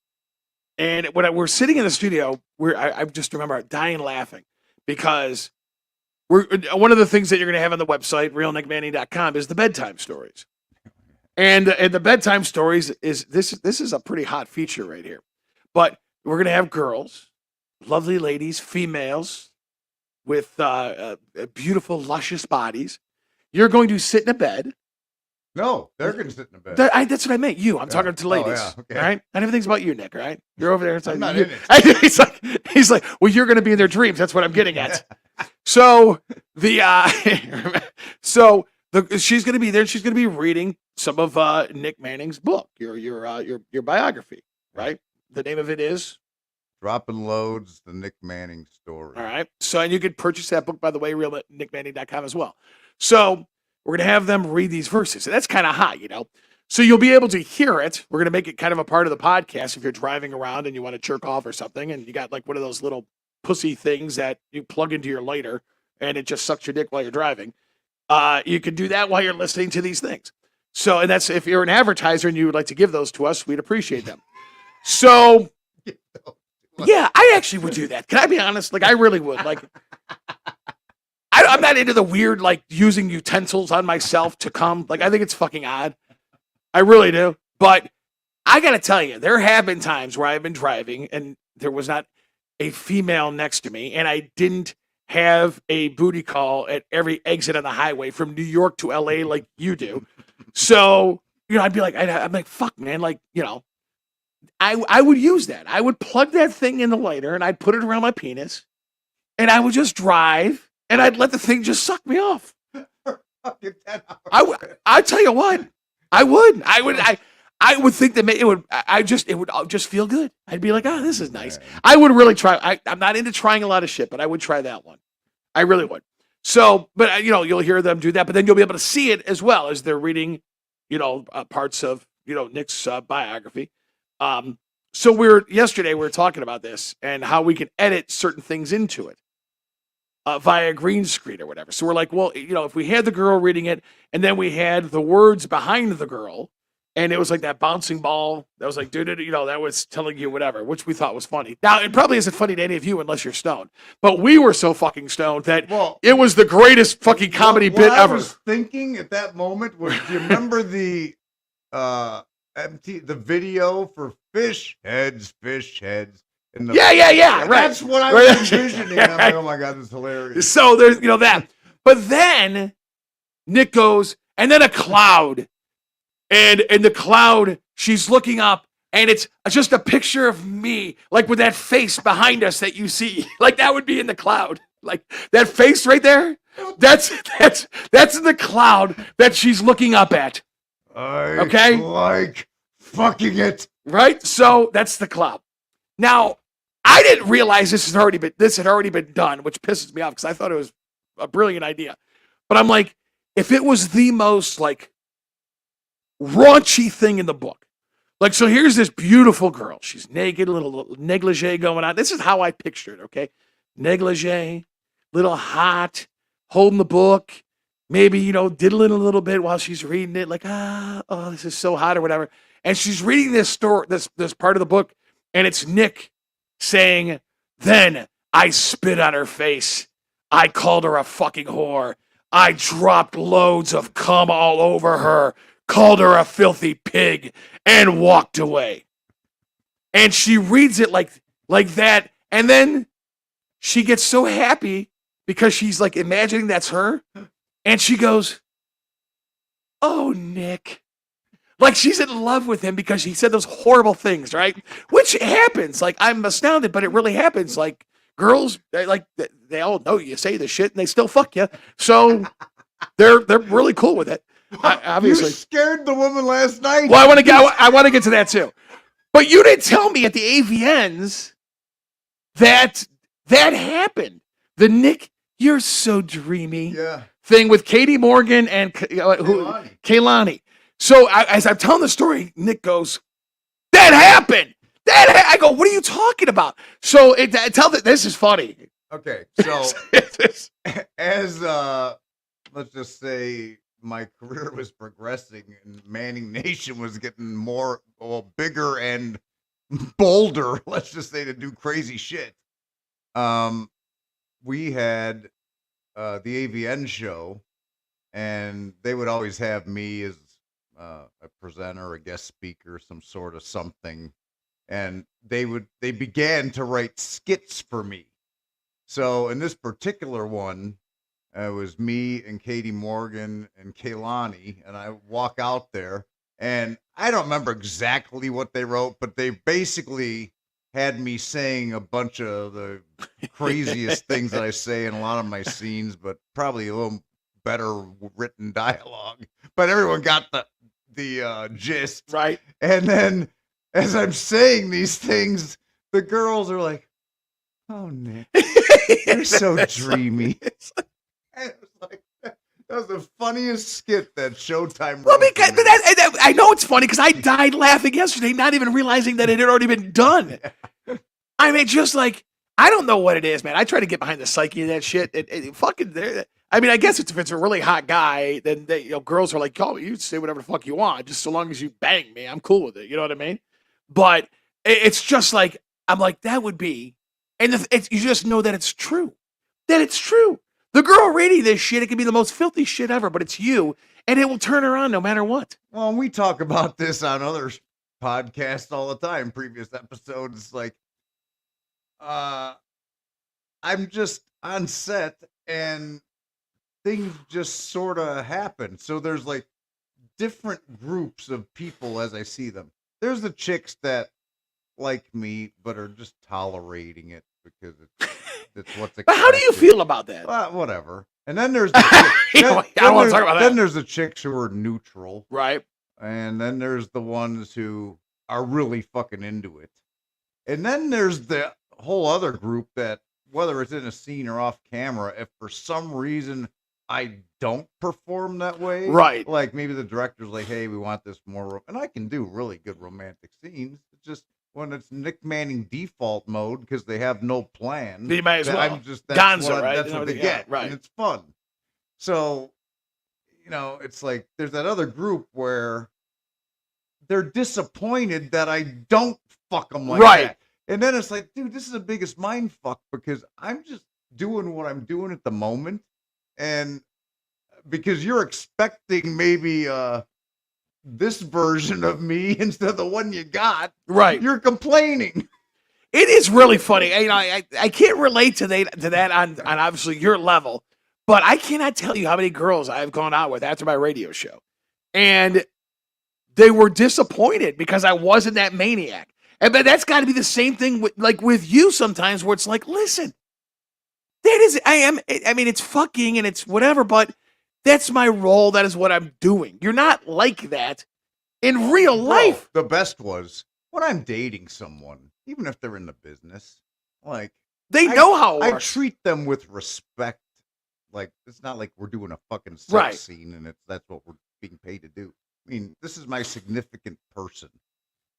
and when we're sitting in the studio, I just remember dying laughing because one of the things that you're going to have on the website, realnickmanning.com, is the bedtime stories. And the bedtime stories is this is a pretty hot feature right here. But we're going to have girls, lovely ladies, females with beautiful, luscious bodies. You're going to sit in a bed. No, they're going to sit in the bed. That's what I meant. You. I'm talking to Oh, ladies. yeah, okay. All right. And everything's about you, Nick. All right. You're over there. It's I'm like, not you. in it. He's like, well, you're going to be in their dreams. That's what I'm getting at. So she's going to be there. She's going to be reading some of Nick Manning's book, your biography, right? The name of it is Droppin Loads, the Nick Manning story. all right. So, and you could purchase that book, by the way, realnickmanning.com as well. So we're going to have them read these verses. And that's kind of hot, you know. So you'll be able to hear it. We're going to make it kind of a part of the podcast if you're driving around and you want to jerk off or something. And you got like one of those little pussy things that you plug into your lighter and it just sucks your dick while you're driving. You can do that while you're listening to these things. So, and that's if you're an advertiser and you would like to give those to us, we'd appreciate them. So, yeah, I actually would do that. Can I be honest? Like, I really would. Like, I'm not into the weird, like, using utensils on myself to come. Like, I think it's fucking odd. I really do. But I got to tell you, there have been times where I've been driving and there was not a female next to me, and I didn't have a booty call at every exit on the highway from New York to LA like you do. So, I'd be like, I'm like, fuck, man. Like, I would use that. I would plug that thing in the lighter and I'd put it around my penis and I would just drive and I'd let the thing just suck me off. I tell you what, I would think that it would just feel good. I'd be like, oh, this is nice. I would really try. I'm not into trying a lot of shit, but I would try that one. I really would. So, but you'll hear them do that, but then you'll be able to see it as well as they're reading, parts of Nick's biography. So yesterday we were talking about this and how we can edit certain things into it via green screen or whatever. So we're like, well, if we had the girl reading it and then we had the words behind the girl, and it was like that bouncing ball that was like, dude, that was telling you whatever, which we thought was funny. Now, it probably isn't funny to any of you unless you're stoned, but we were so fucking stoned that it was the greatest fucking comedy bit ever. I was thinking at that moment was, do you remember the video for fish heads? Yeah, right. That's what I was envisioning. I'm like, oh my God, this is hilarious. So there's, that. But then Nick goes, and then a cloud. And in the cloud, she's looking up, and it's just a picture of me, like with that face behind us that you see. Like that would be in the cloud. Like that face right there. That's in the cloud that she's looking up at. Okay? Like fucking it. Right? So that's the cloud. Now, I didn't realize this had already been done, which pisses me off because I thought it was a brilliant idea. But I'm like, if it was the most like raunchy thing in the book. Like, so here's this beautiful girl. She's naked, little negligee going on. This is how I pictured it, okay? Negligee, little hot, holding the book, maybe, diddling a little bit while she's reading it, like, oh, this is so hot or whatever. And she's reading this story, this part of the book, and it's Nick saying, then I spit on her face. I called her a fucking whore. I dropped loads of cum all over her. Called her a filthy pig, and walked away. And she reads it like that, and then she gets so happy because she's like imagining that's her, and she goes, oh, Nick. Like she's in love with him because he said those horrible things, right? Which happens. Like I'm astounded, but it really happens. Like girls, they all know you say this shit and they still fuck you. So they're really cool with it. Obviously, you scared the woman last night. Well, I want to get to that too, but you didn't tell me at the AVNs that happened. The Nick, you're so dreamy. Yeah. Thing with Katie Morgan and Kaylani. So as I'm telling the story, Nick goes, "That happened. I go, what are you talking about?" So this is funny. Okay, so as let's just say my career was progressing and Manning Nation was getting bigger and bolder, let's just say, to do crazy shit. We had the AVN show, and they would always have me as a presenter, a guest speaker, some sort of something, and they began to write skits for me. So in this particular one, it was me and Katie Morgan and Kaylani, and I walk out there, and I don't remember exactly what they wrote, but they basically had me saying a bunch of the craziest things that I say in a lot of my scenes, but probably a little better written dialogue. But everyone got the gist, right? And then as I'm saying these things, the girls are like, "Oh, Nick, you're so dreamy." And it was like, that was the funniest skit that Showtime. Well, because I know it's funny because I died laughing yesterday, not even realizing that it had already been done. I mean, just like I don't know what it is, man. I try to get behind the psyche of that shit. I mean, I guess if it's a really hot guy, then girls are like, "Oh, you say whatever the fuck you want, just so long as you bang me, I'm cool with it." You know what I mean? But it's just like I'm like that would be, and you just know that it's true. That it's true. The girl reading this shit, it could be the most filthy shit ever, but it's you, and it will turn her on no matter what. Well, we talk about this on other podcasts all the time, previous episodes. Like, I'm just on set, and things just sort of happen. So there's like different groups of people as I see them. There's the chicks that like me but are just tolerating it because it's what's expected. But how do you feel about that? Whatever. And then there's the chicks, I don't want to talk about then that. there's the chicks who are neutral, Right. and then there's the ones who are really fucking into it. And then there's the whole other group that, whether it's in a scene or off camera, if for some reason I don't perform that way, Right. like maybe the director's like, hey, we want this more, and I can do really good romantic scenes. It's just when it's Nick Manning default mode because they have no plan. You might as well. I'm just that's Gonzo, what, right? That's what they get, right. and it's fun. So, it's like there's that other group where they're disappointed that I don't fuck them like Right. that. And then it's like, dude, this is the biggest mind fuck because I'm just doing what I'm doing at the moment. And because you're expecting maybe this version of me instead of the one you got, Right. You're complaining. It is really funny. I can't relate to that on obviously your level, but I cannot tell you how many girls I've gone out with after my radio show. And they were disappointed because I wasn't that maniac. But that's got to be the same thing with you sometimes, where it's like, listen, I mean, it's fucking and it's whatever, but that's my role. That is what I'm doing. You're not like that in real life. The best was when I'm dating someone, even if they're in the business, like they know how I treat them with respect. Like it's not like we're doing a fucking sex scene and that's what we're being paid to do. I mean, this is my significant person.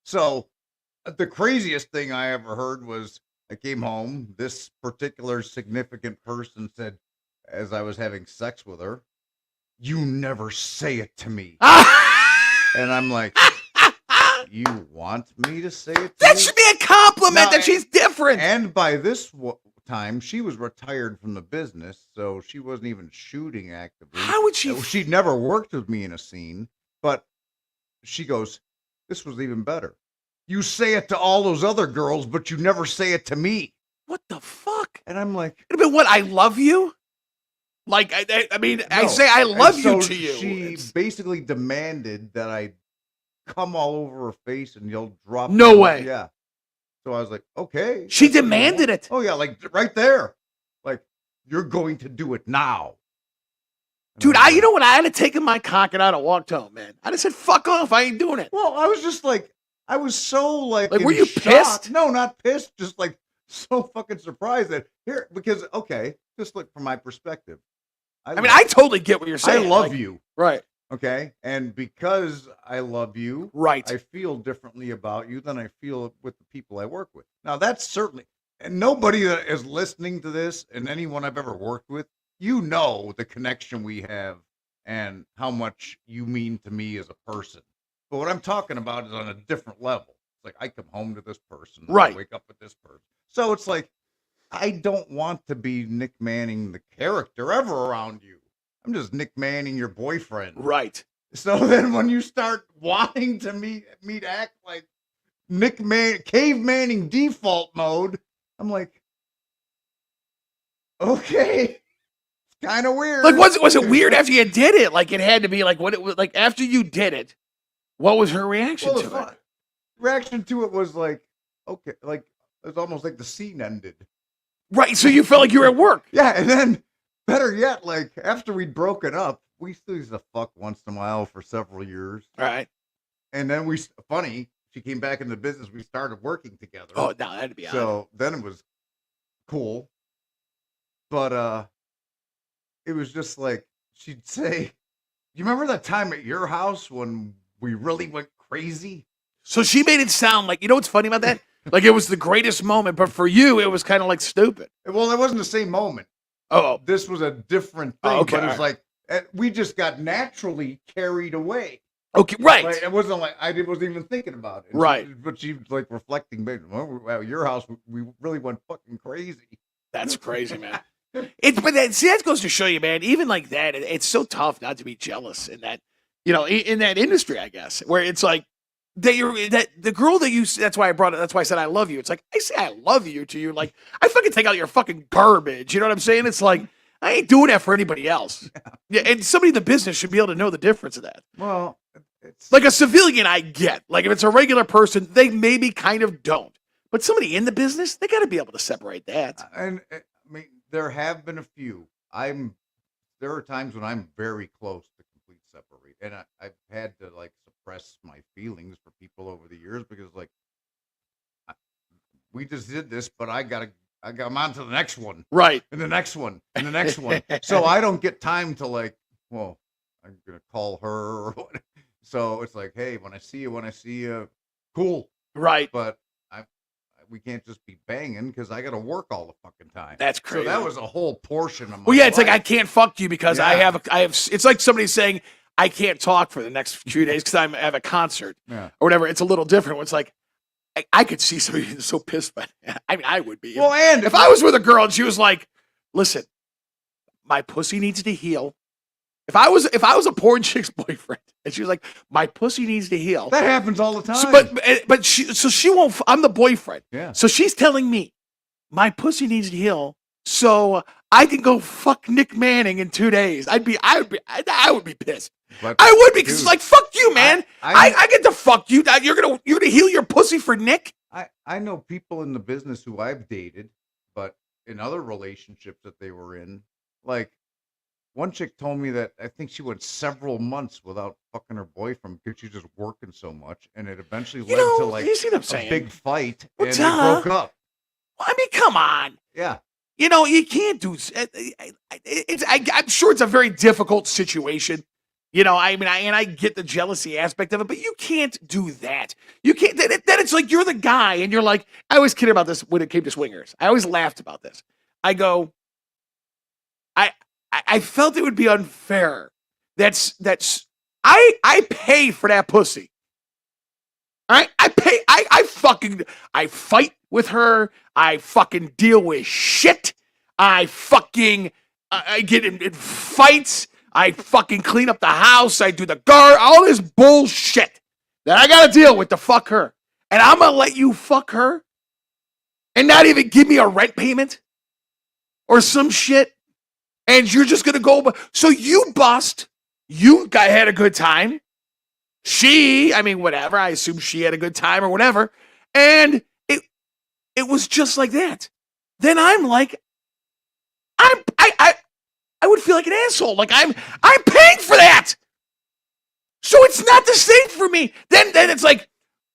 So the craziest thing I ever heard was I came home. This particular significant person said, as I was having sex with her, "You never say it to me." And I'm like, you want me to say it to you? That should be a compliment that she's different. And by this time, she was retired from the business, so she wasn't even shooting actively. How would she? She'd never worked with me in a scene, but she goes, "This was even better. You say it to all those other girls, but you never say it to me." What the fuck? And I'm like, it'd be what? I love you? Like, I mean, no. I say I love you to you. She basically demanded that I come all over her face and you'll drop. No way. Yeah. So I was like, okay. She demanded it. Oh, yeah. Like right there. Like, you're going to do it now. And dude, you know what? I had to take my cock and I'd have walked home, man. I'd have said, fuck off. I ain't doing it. Well, I was just like, I was so like were you pissed? No, not pissed. Just like so fucking surprised that because, okay, just look from my perspective. I totally get what you're saying. I love you. Right. Okay. And because I love you, right, I feel differently about you than I feel with the people I work with. Now, that's certainly, and nobody that is listening to this and anyone I've ever worked with, you know the connection we have and how much you mean to me as a person. But what I'm talking about is on a different level. It's like I come home to this person, right? I wake up with this person. So it's like I don't want to be Nick Manning, the character, ever around you. I'm just Nick Manning, your boyfriend. Right. So then when you start wanting to me to act like Cave Manning default mode, I'm like, okay. It's kind of weird. Like, was it weird after you did it? Like, it had to be like, what it was like after you did it, what was her reaction to it? Reaction to it was like, okay, like, it was almost like the scene ended. Right, so you felt like you were at work. Yeah, and then, better yet, like, after we'd broken up, we still used to fuck once in a while for several years. Right. And then funny, she came back in the business, we started working together. Oh, no, that'd be odd. So then it was cool. But, it was just like, she'd say, you remember that time at your house when we really went crazy? So she made it sound like, you know what's funny about that? Like it was the greatest moment, but for you, it was kind of like stupid. Well, it wasn't the same moment. Oh. This was a different thing, okay, but it's like, we just got naturally carried away. Okay, right. Like, it wasn't like, I wasn't even thinking about it. Right. But she was like reflecting, well, your house, we really went fucking crazy. That's crazy, man. That goes to show you, man, even like that, it's so tough not to be jealous in that, in that industry, I guess, where it's like, that the girl that you, that's why I brought it. That's why I said I love you. It's like I say I love you to you. Like I fucking take out your fucking garbage. You know what I'm saying? It's like I ain't doing that for anybody else. Yeah, and somebody in the business should be able to know the difference of that. Well, it's Like a civilian, I get. Like if it's a regular person, they maybe kind of don't. But somebody in the business, they got to be able to separate that. and I mean, there have been a few. There are times when I'm very close to complete separate, and I've had to like suppress my feelings for people over the years because like I, we just did this, but I'm on to the next one, Right. and the next one, and the next one. So I don't get time to like, well, I'm gonna call her or what. So it's like, hey, when I see you, cool. Right. But we can't just be banging because I got to work all the fucking time. That's So crazy. that was a whole portion of my Well, yeah, it's life. like I can't fuck you because I Yeah. have. It's like somebody saying I can't talk for the next few days because I have a concert Yeah. or whatever. It's a little different. It's like I could see somebody being so pissed, but I mean, I would be. Well, and If I was with a girl and she was like, "Listen, my pussy needs to heal." If I was a porn chick's boyfriend and she was like, "My pussy needs to heal," that happens all the time. but she won't. I'm the boyfriend. Yeah. So she's telling me my pussy needs to heal so I can go fuck Nick Manning in 2 days. I would be pissed. But, I would be because dude, it's like fuck you, man. I get to fuck you. You're gonna heal your pussy for Nick. I know people in the business who I've dated, but in other relationships that they were in, like one chick told me that I think she went several months without fucking her boyfriend because she's just working so much, and it eventually led to like you see what I'm a saying? big fight, Well, and they duh. broke up. I mean, come on. Yeah. You can't do. I'm sure it's a very difficult situation. I mean, I get the jealousy aspect of it, but you can't do that. You can't. Then it's like you're the guy, and you're like. I always kid about this when it came to swingers. I always laughed about this. I go. I felt it would be unfair. I pay for that pussy. All right, I pay. I fight with her. I fucking deal with shit. I get in fights. I fucking clean up the house. I do the guard. All this bullshit that I gotta deal with to fuck her. And I'm gonna let you fuck her and not even give me a rent payment or some shit. And you're just gonna go. So you bust. Had a good time. I mean, whatever. I assume she had a good time or whatever. And it was just like that. Then I'm like, I would feel like an asshole. Like I'm paying for that. So it's not the same for me. Then it's like,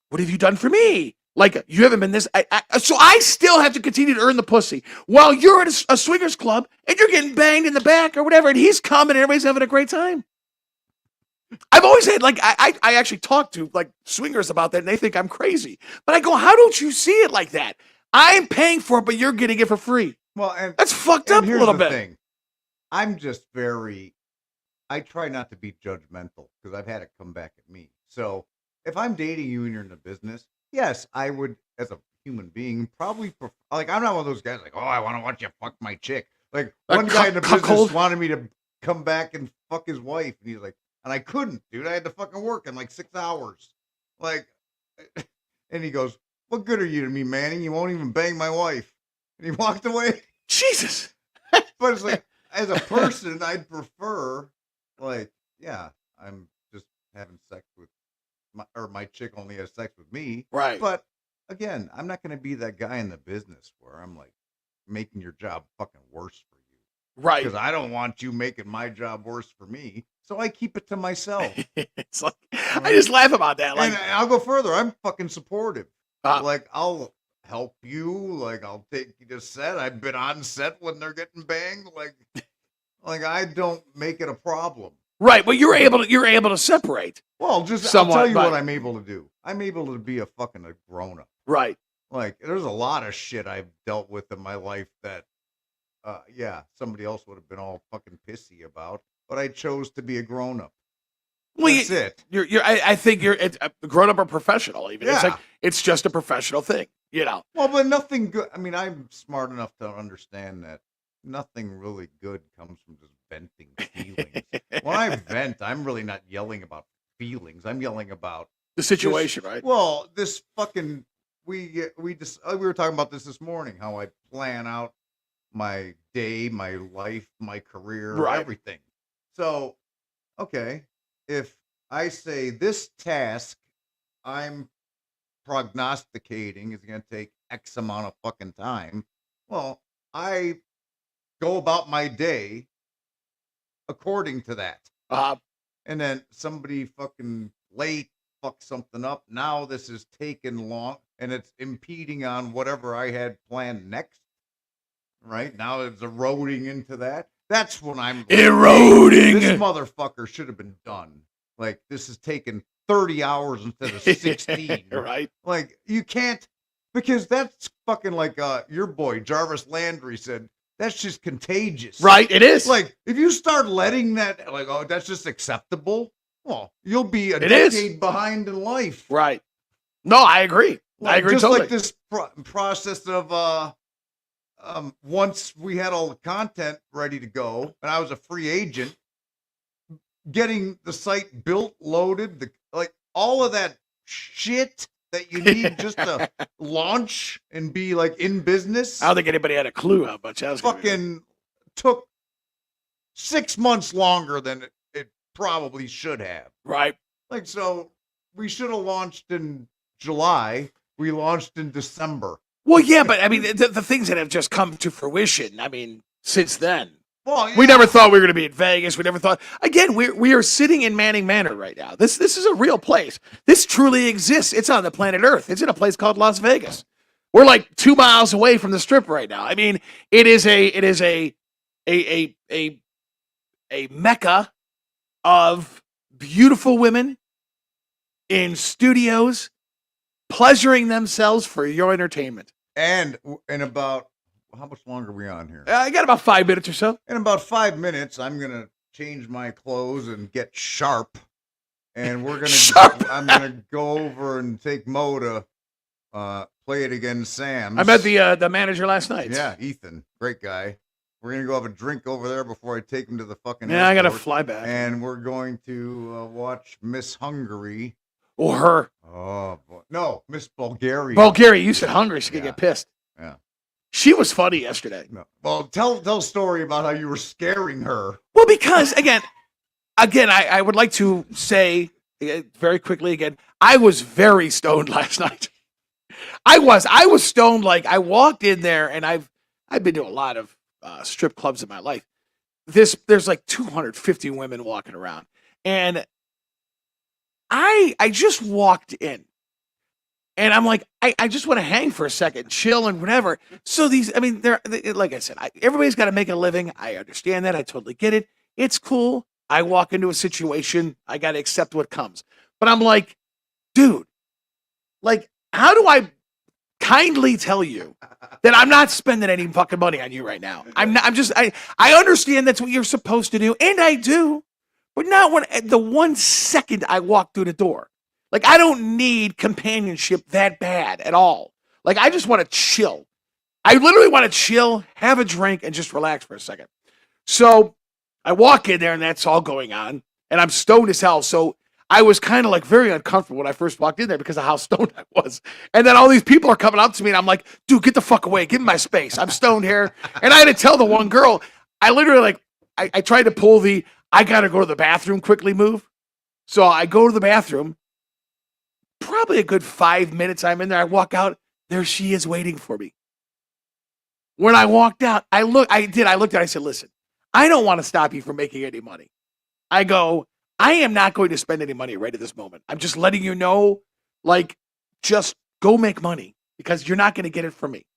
what have you done for me? Like you haven't been this. So I still have to continue to earn the pussy while you're at a swingers club and you're getting banged in the back or whatever, and he's coming and everybody's having a great time. I've always had I actually talked to like swingers about that and they think I'm crazy. But I go, how don't you see it like that? I'm paying for it, but you're getting it for free. Well, and that's fucked up a little bit. Thing. I'm just I try not to be judgmental because I've had it come back at me. So if I'm dating you and you're in the business, yes, I would, as a human being, probably prefer, like I'm not one of those guys like, oh, I want to watch you fuck my chick. Like one guy in the business wanted me to come back and fuck his wife, and he's like, and I couldn't, dude. I had to fucking work in like 6 hours. Like, and he goes, what good are you to me, Manning? You won't even bang my wife. And he walked away. Jesus. But it's like, as a person, I'd prefer, like, yeah, I'm just having sex with my chick only has sex with me. Right. But again, I'm not going to be that guy in the business where I'm like making your job fucking worse for you. Right. Because I don't want you making my job worse for me. So I keep it to myself. It's like, I just laugh about that. Like, and I'll go further. I'm fucking supportive. Like, I'll help you. Like, I'll take you to set. I've been on set when they're getting banged. Like I don't make it a problem. Right, but you're able to separate. Well, just somewhat, I'll tell you what I'm able to do. I'm able to be a grown up. Right. Like there's a lot of shit I've dealt with in my life that somebody else would have been all fucking pissy about, but I chose to be a grown up. Well, that's it. I think you're a grown up or professional. Even yeah. It's just a professional thing, Well, but nothing good. I mean, I'm smart enough to understand that nothing really good comes from just venting feelings. When I vent, I'm really not yelling about feelings. I'm yelling about the situation, right? Well, this fucking we were talking about this morning. How I plan out my day, my life, my career, everything. So, okay, if I say this task I'm prognosticating is going to take X amount of fucking time. Well, I go about my day according to that. Uh, And then somebody fucking late fucks something up. Now this is taking long and it's impeding on whatever I had planned next. Right now it's eroding into that. That's when I'm like, Eroding. hey, this motherfucker should have been done. Like this is taking 30 hours instead of 16. Right. Like you can't, because that's fucking like your boy Jarvis Landry said, that's just contagious. Right. It is. Like if you start letting that, like, oh, that's just acceptable. Well, you'll be a It is. decade behind in life. Right. No, I agree. Like, I agree just totally. like this process of once we had all the content ready to go and I was a free agent, getting the site built, loaded, like all of that shit that you need just to launch and be like in business. I don't think anybody had a clue how much I was fucking took 6 months longer than it probably should have. Right. Like, so we should have launched in July. We launched in December. Well, yeah, but I mean, the things that have just come to fruition, I mean, since then. Well, yeah. We never thought we were going to be in Vegas. We never thought. Again, we are sitting in Manning Manor right now. This is a real place. This truly exists. It's on the planet Earth. It's in a place called Las Vegas. We're like 2 miles away from the Strip right now. I mean, it is a mecca of beautiful women in studios pleasuring themselves for your entertainment. And in about, how much longer are we on here? I got about 5 minutes or so. In about 5 minutes, I'm gonna change my clothes and get sharp, and we're gonna. I'm gonna go over and take Mo to play it against Sam. I met the manager last night. Yeah, Ethan, great guy. We're gonna go have a drink over there before I take him to the fucking. Yeah, I gotta airport, fly back. and we're going to watch Miss Hungary. Or her. Oh boy, no, Miss Bulgaria. Bulgaria, you said hungry, she could get pissed. Yeah. She was funny yesterday. No. Well, tell a story about how you were scaring her. Well, because again, I would like to say very quickly again, I was very stoned last night. I was stoned. Like I walked in there, and I've been to a lot of strip clubs in my life. There's like 250 women walking around, and I just walked in. And I'm like, I just want to hang for a second, chill and whatever. So they're like I said, everybody's got to make a living. I understand that. I totally get it. It's cool. I walk into a situation. I got to accept what comes. But I'm like, dude, like, how do I kindly tell you that I'm not spending any fucking money on you right now? I understand that's what you're supposed to do. And I do. But not when the 1 second I walk through the door. Like, I don't need companionship that bad at all. Like, I just want to chill. I literally want to chill, have a drink, and just relax for a second. So I walk in there, and that's all going on. And I'm stoned as hell. So I was kind of like very uncomfortable when I first walked in there because of how stoned I was. And then all these people are coming up to me, and I'm like, dude, get the fuck away. Give me my space. I'm stoned here. And I had to tell the one girl, I literally, I tried to pull I got to go to the bathroom quickly move. So I go to the bathroom. Probably a good 5 minutes I'm in there. I walk out. There she is waiting for me. When I walked out, I looked at her. I said, listen, I don't want to stop you from making any money. I go, I am not going to spend any money right at this moment. I'm just letting you know, like, just go make money because you're not going to get it from me.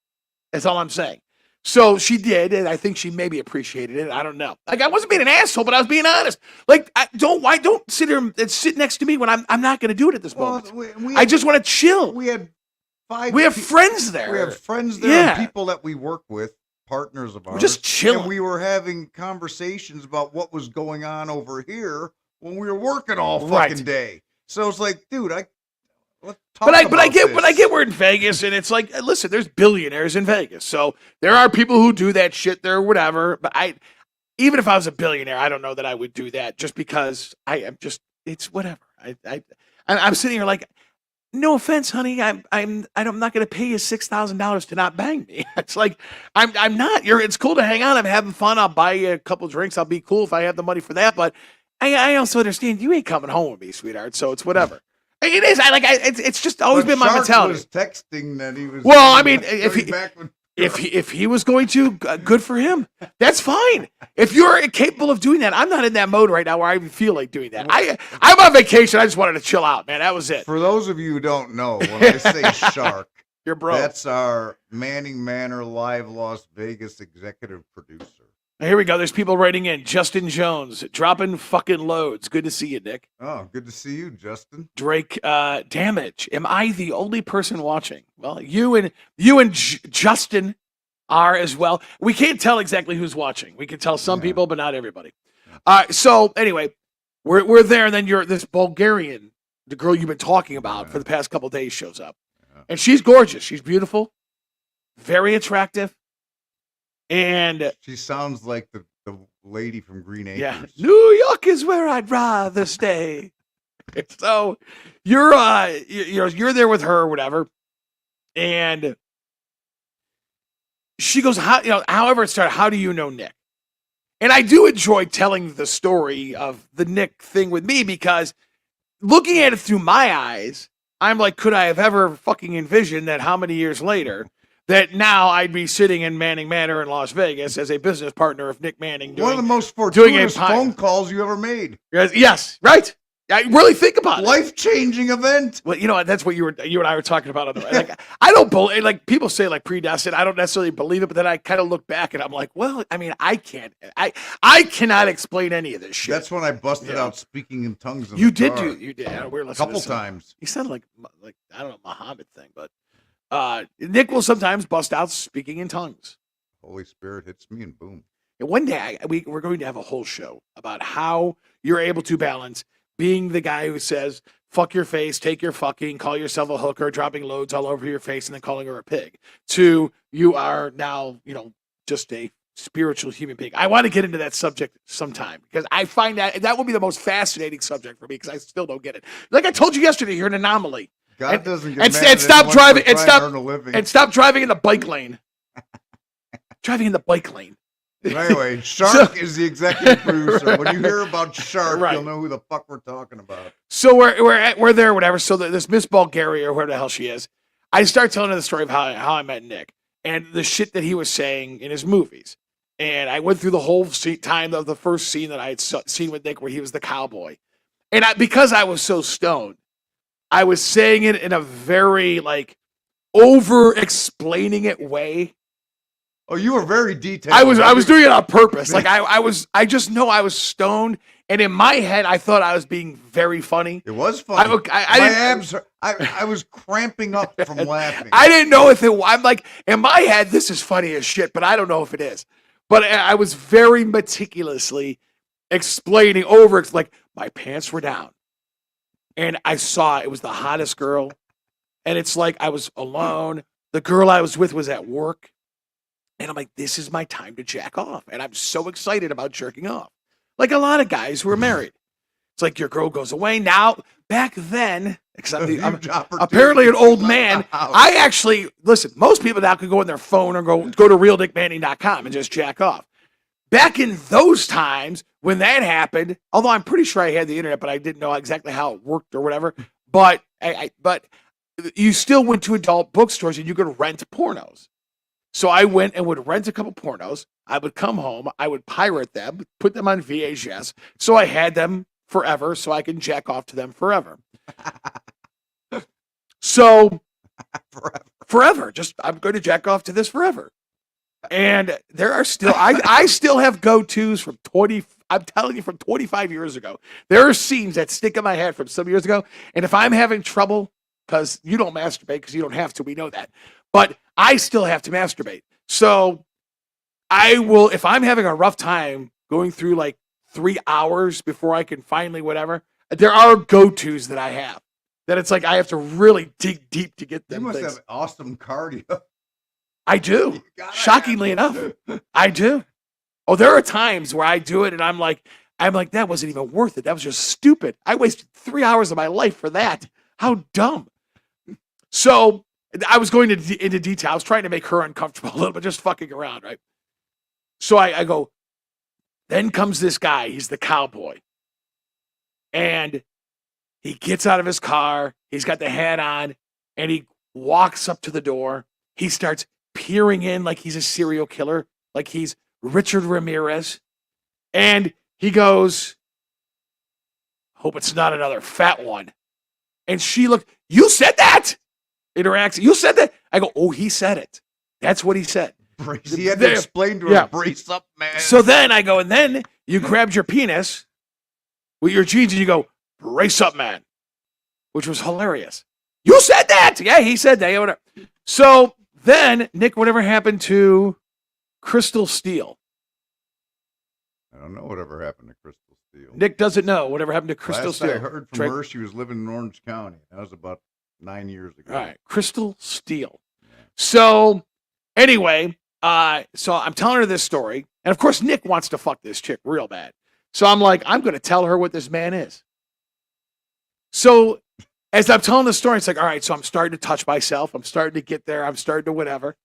That's all I'm saying. So she did, and I think she maybe appreciated it. I don't know. Like, I wasn't being an asshole, but I was being honest. Like, don't sit here and sit next to me when I'm not going to do it at this moment. I just want to chill. We had We have friends there. We have friends there, Yeah. and people that we work with, partners of ours. We're just chilling. And we were having conversations about what was going on over here when we were working all fucking day. So it's like, dude, let's talk but I get we're in Vegas, and it's like, listen, there's billionaires in Vegas, so there are people who do that shit there, or whatever. But even if I was a billionaire, I don't know that I would do that just because it's whatever. I'm sitting here like, no offense, honey, I'm not going to pay you $6,000 to not bang me. It's like I'm not. It's cool to hang out. I'm having fun. I'll buy you a couple drinks. I'll be cool if I have the money for that, but I also understand you ain't coming home with me, sweetheart. So it's whatever. It is. It's just always But been my Shark mentality. was texting that he was. Well, I mean, coming back with if he was going to, good for him. That's fine. If you're capable of doing that, I'm not in that mode right now where I even feel like doing that. I'm on vacation. I just wanted to chill out, man. That was it. For those of you who don't know, when I say Shark, You're broke. that's our Manning Manor Live Las Vegas executive producer. Here we go. There's people writing in. Justin Jones, dropping fucking loads. Good to see you, Nick. Oh, good to see you, Justin. Drake, damage. Am I the only person watching? Well, you and Justin are as well. We can't tell exactly who's watching. We can tell some people, but not everybody. So anyway, we're there, and then this Bulgarian, the girl you've been talking about for the past couple of days, shows up, and she's gorgeous. She's beautiful, very attractive. And she sounds like the lady from Green Acres. Yeah, New York is where I'd rather stay. So you're there with her or whatever, and she goes, however it started, how do you know Nick? And I do enjoy telling the story of the Nick thing with me because looking at it through my eyes, I'm like, could I have ever fucking envisioned that how many years later that now I'd be sitting in Manning Manor in Las Vegas as a business partner of Nick Manning. One of the most fortuitous phone calls you ever made. Yes, right. I really think about it. Life-changing event. Well, that's what you and I were talking about on the way. Like, I don't believe, like people say like predestined. I don't necessarily believe it, but then I kind of look back and I'm like, well, I mean, I cannot explain any of this shit. That's when I busted out speaking in tongues. You did. We're listening a couple times. You sounded like I don't know, Muhammad thing, but. Nick will sometimes bust out speaking in tongues. Holy Spirit hits me and boom. And one day we're going to have a whole show about how you're able to balance being the guy who says, fuck your face, take your fucking, call yourself a hooker, dropping loads all over your face and then calling her a pig, to you are now, just a spiritual human being. I want to get into that subject sometime because I find that will be the most fascinating subject for me because I still don't get it. Like I told you yesterday, you're an anomaly. God doesn't get and, mad and stop driving and stop driving in the bike lane. Driving in the bike lane. Anyway, Shark is the executive producer. When you hear about Shark, you'll know who the fuck we're talking about. So we're there, whatever. So this Miss Bulgaria or whoever the hell she is, I start telling her the story of how I met Nick and the shit that he was saying in his movies. And I went through the whole time of the first scene that I had seen with Nick where he was the cowboy. And because I was so stoned, I was saying it in a very over-explaining it way. Oh, you were very detailed. I was doing it on purpose. Like I just know I was stoned, and in my head I thought I was being very funny. It was funny. My abs. I was cramping up from laughing. I didn't know if it. I'm like in my head this is funny as shit, but I don't know if it is. But I was very meticulously explaining like my pants were down. And I saw it was the hottest girl. And it's like I was alone. The girl I was with was at work. And I'm like, this is my time to jack off. And I'm so excited about jerking off. Like a lot of guys who are married. It's like your girl goes away. Now, back then, because I'm apparently an old man, I actually, listen, most people now can go on their phone or go to realdickmanning.com and just jack off. Back in those times when that happened, although I'm pretty sure I had the internet, but I didn't know exactly how it worked or whatever. But but you still went to adult bookstores and you could rent pornos. So I went and would rent a couple pornos. I would come home. I would pirate them, put them on VHS. So I had them forever so I can jack off to them forever. So forever. Just I'm going to jack off to this forever. And there are still, I still have go-tos from 25 years ago. There are scenes that stick in my head from some years ago. And if I'm having trouble, because you don't masturbate because you don't have to, we know that. But I still have to masturbate. So I will, if I'm having a rough time going through like 3 hours before I can finally whatever, there are go-tos that I have. That it's like I have to really dig deep to get them. You must have awesome cardio. I do. Shockingly enough, I do. Oh, there are times where I do it and I'm like, that wasn't even worth it. That was just stupid. I wasted 3 hours of my life for that. How dumb. So I was going into detail. I was trying to make her uncomfortable a little bit, just fucking around, right? So I go, then comes this guy. He's the cowboy. And he gets out of his car. He's got the hat on, and he walks up to the door. He starts peering in like he's a serial killer, like he's Richard Ramirez. And he goes, hope it's not another fat one. And she looked, you said that? In her accent, you said that? I go, oh, he said it. That's what he said. He had to explain to her, brace up, man. So then I go, and then you grabbed your penis with your jeans and you go, brace up, man. Which was hilarious. You said that! Yeah, he said that. Yeah, whatever. So then, Nick, whatever happened to Crystal Steele? I don't know whatever happened to Crystal Steele. Nick doesn't know whatever happened to Crystal Steele. I heard from her, she was living in Orange County. That was about 9 years ago. All right, Crystal Steele. Yeah. So anyway, so I'm telling her this story, and of course Nick wants to fuck this chick real bad. So I'm like, I'm going to tell her what this man is. So as I'm telling the story, it's like, all right, so I'm starting to touch myself. I'm starting to get there. I'm starting to whatever.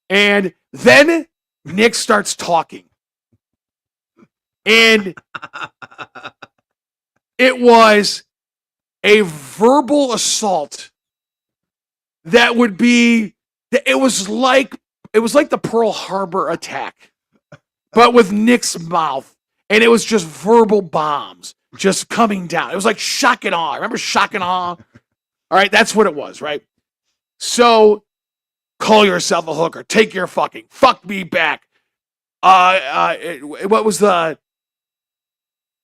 And then Nick starts talking. And it was a verbal assault that would be, it was like the Pearl Harbor attack, but with Nick's mouth. And it was just verbal bombs just coming down. It was like shock and awe. Remember shock and awe? All right, that's what it was, right? So call yourself a hooker. Take your fucking. Fuck me back. What was the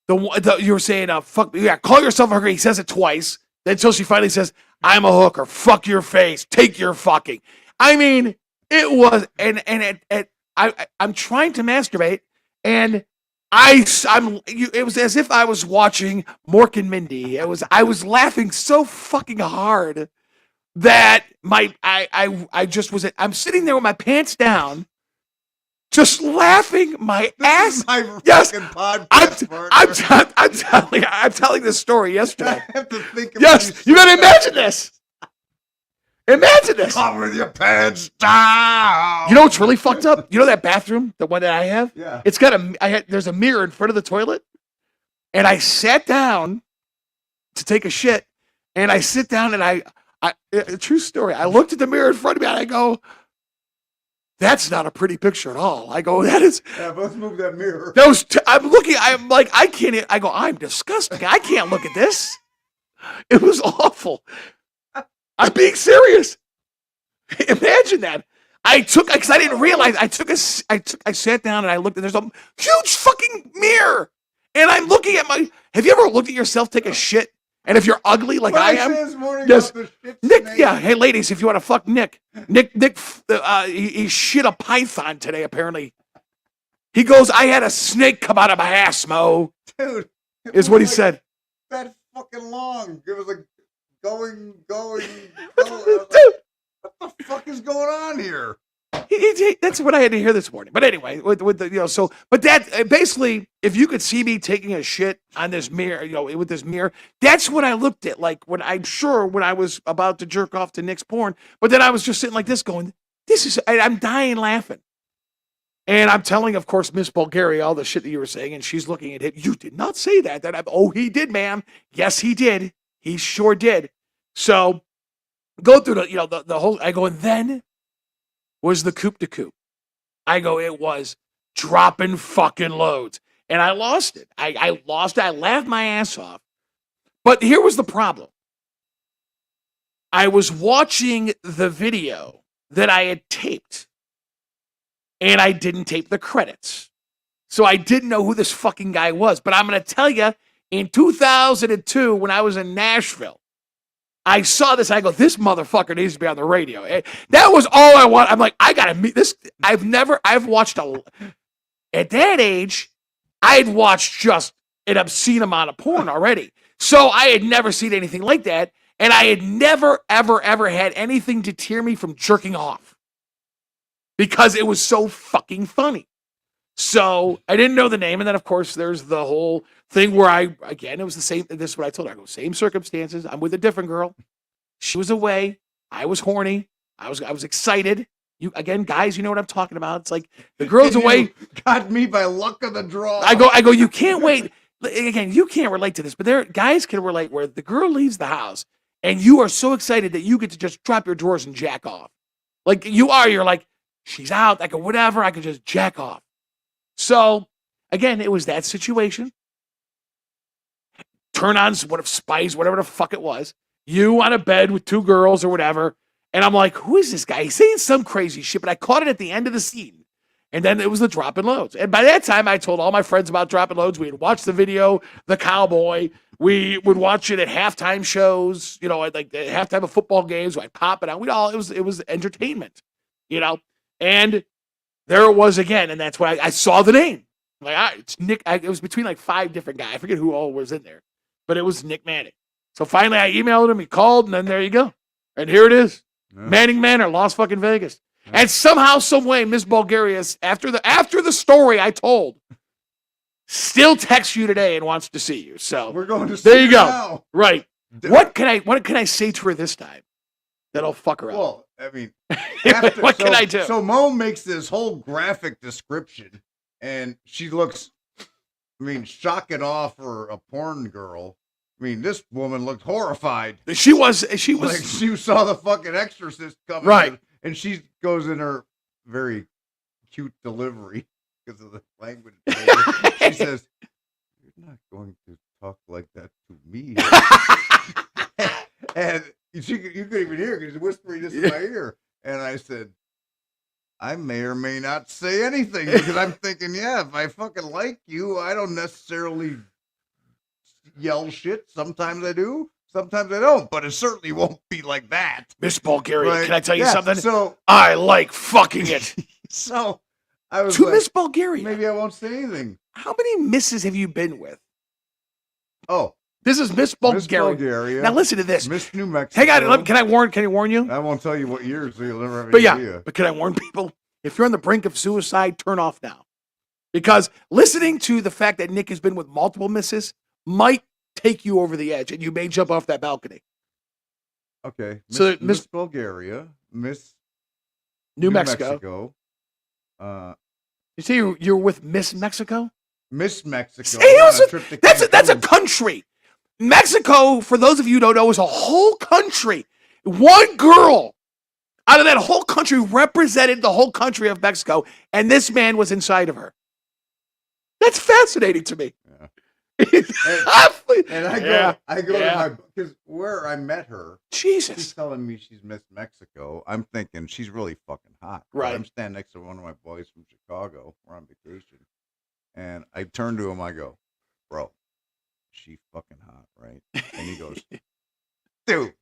you were saying, fuck, yeah, call yourself a hooker. He says it twice. Then until she finally says, I'm a hooker. Fuck your face. Take your fucking. I mean, it was, I'm trying to masturbate, and it was as if I was watching Mork and Mindy. I was laughing so fucking hard that I just was, I'm sitting there with my pants down, just laughing my ass. Is my fucking podcast. I'm telling this story yesterday. I have to think about yes, you gotta imagine this. Imagine this. Come with your pants down. You know what's really fucked up? You know that bathroom, the one that I have? Yeah. It's got there's a mirror in front of the toilet, and I sat down to take a shit, and I sit down and a true story. I looked at the mirror in front of me and I go, that's not a pretty picture at all. I go, that is. Yeah, let's move that mirror. I'm looking, I'm like, I can't, I go, I'm disgusting. I can't look at this. It was awful. I'm being serious. Imagine that. Because I didn't realize, I sat down and I looked, and there's a huge fucking mirror. And I'm looking at have you ever looked at yourself take a shit? And if you're ugly like I am, Nick, yeah. Hey, ladies, if you want to fuck Nick, he shit a python today. Apparently, he goes, "I had a snake come out of my ass, Mo." Dude, is what he said. That fucking long. It was like going. Dude, what the fuck is going on here? That's what I had to hear this morning. But anyway, with the but that basically, if you could see me taking a shit on this mirror, with this mirror, that's what I looked at. Like when I was about to jerk off to Nick's porn, but then I was just sitting like this, going, I'm dying laughing, and I'm telling, of course, Miss Bulgaria all the shit that you were saying, and she's looking at it. You did not say that. He did, ma'am. Yes, he did. He sure did. So go through the whole. I go, and then was the Coupe de Coupe. I go, it was dropping fucking loads. And I lost it. I lost it. I laughed my ass off. But here was the problem. I was watching the video that I had taped, and I didn't tape the credits. So I didn't know who this fucking guy was. But I'm going to tell you, in 2002, when I was in Nashville, I saw this. I go, this motherfucker needs to be on the radio. That was all I want. I'm like, I gotta meet this. I've watched at that age, I had watched just an obscene amount of porn already. So I had never seen anything like that. And I had never, ever, ever had anything deter me from jerking off because it was so fucking funny. So I didn't know the name. And then, of course, there's the whole thing where it was the same. This is what I told her. I go, same circumstances. I'm with a different girl. She was away. I was horny. I was excited. Again, guys, you know what I'm talking about. It's like the girl's away. Got me by luck of the draw. I go, you can't wait. again, you can't relate to this, but there guys can relate where the girl leaves the house and you are so excited that you get to just drop your drawers and jack off. Like you're like, she's out, I can whatever, I can just jack off. So again, it was that situation. Turn on what Spice, whatever the fuck it was. You on a bed with two girls or whatever. And I'm like, who is this guy? He's saying some crazy shit, but I caught it at the end of the scene. And then it was the Droppin Loads. And by that time, I told all my friends about Droppin Loads. We had watched the video, The Cowboy. We would watch it at halftime shows, like the halftime of football games. I'd pop it out. It was entertainment, And there it was again. And that's why I saw the name. Like, it's Nick. It was between like 5 different guys. I forget who all was in there, but it was Nick Manning. So finally, I emailed him. He called, and then there you go. And here it is. Yeah. Manning Manor, Las fucking Vegas. Yeah. And somehow, some way, Miss Bulgaria, after the story I told, still texts you today and wants to see you. So we're going to see there you go. Now. Right. What can I say to her this time that'll fuck her up? Well, I mean, what can I do? So Mo makes this whole graphic description, and she looks, shock and awe for a porn girl. This woman looked horrified. She was like she saw the fucking Exorcist coming. Right. And she goes in her very cute delivery because of the language. She says, "You're not going to talk like that to me." And you couldn't even hear because he's whispering this in my ear. And I said, I may or may not say anything because I'm thinking, if I fucking like you, I don't necessarily yell shit. Sometimes I do. Sometimes I don't, but it certainly won't be like that. Miss Bulgaria, right? Can I tell you something? So I like fucking it. So I was to Miss Bulgaria. Maybe I won't say anything. How many misses have you been with? Oh, this is Miss Bulgaria. Miss Bulgaria. Now listen to this. Miss New Mexico. Hang on, can I warn you? I won't tell you what year, so you'll never have any idea. But can I warn people? If you're on the brink of suicide, turn off now. Because listening to the fact that Nick has been with multiple misses might take you over the edge, and you may jump off that balcony. Okay. Miss Bulgaria, Miss New Mexico. You say you're with Miss Mexico? Miss Mexico. Hey, that's a country. Mexico, for those of you who don't know, is a whole country. One girl out of that whole country represented the whole country of Mexico, and this man was inside of her. That's fascinating to me. Yeah. And I go to my, because where I met her, Jesus, she's telling me she's Miss Mexico. I'm thinking she's really fucking hot. Right. I'm standing next to one of my boys from Chicago. We're on vacation, and I turn to him. I go, bro, she fucking hot, right? And he goes, dude,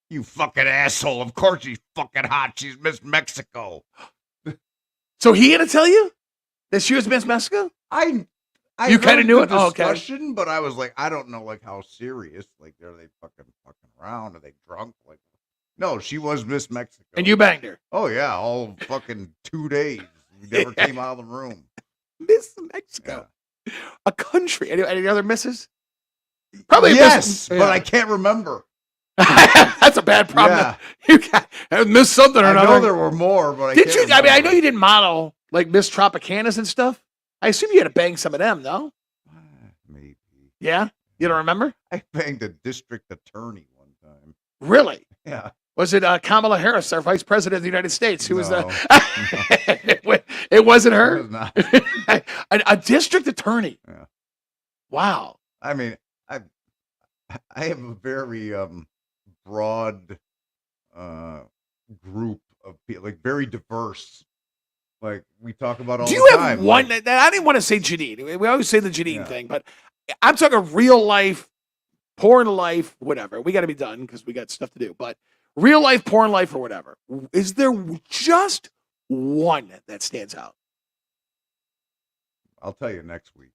you fucking asshole. Of course she's fucking hot. She's Miss Mexico. So he had to tell you that she was Miss Mexico? You kind of knew it? Oh, okay. But I was like, I don't know, like, how serious. Like, are they fucking around? Are they drunk? Like, no, she was Miss Mexico. And you banged her? Oh, yeah, all fucking 2 days. We never came out of the room. Miss Mexico. Yeah. A country. Any other misses? Probably yes, but I can't remember. That's a bad problem. Yeah. You missed something or another. I know there were more, but did you? Remember. I know you didn't model like Miss Tropicanas and stuff. I assume you had to bang some of them, no? Maybe. Yeah? You don't remember? I banged a district attorney one time. Really? Yeah. Was it Kamala Harris, our vice president of the United States? Who was the? No. It wasn't her. It was not. a district attorney. Yeah. Wow. I mean, I have a very broad group of people, like very diverse. Like we talk about all the time. Do you have one? Like, I didn't want to say Janine. We always say the Janine thing, but I'm talking real life, porn life, whatever. We got to be done because we got stuff to do. But real life, porn life, or whatever. Is there just one that stands out? I'll tell you next week.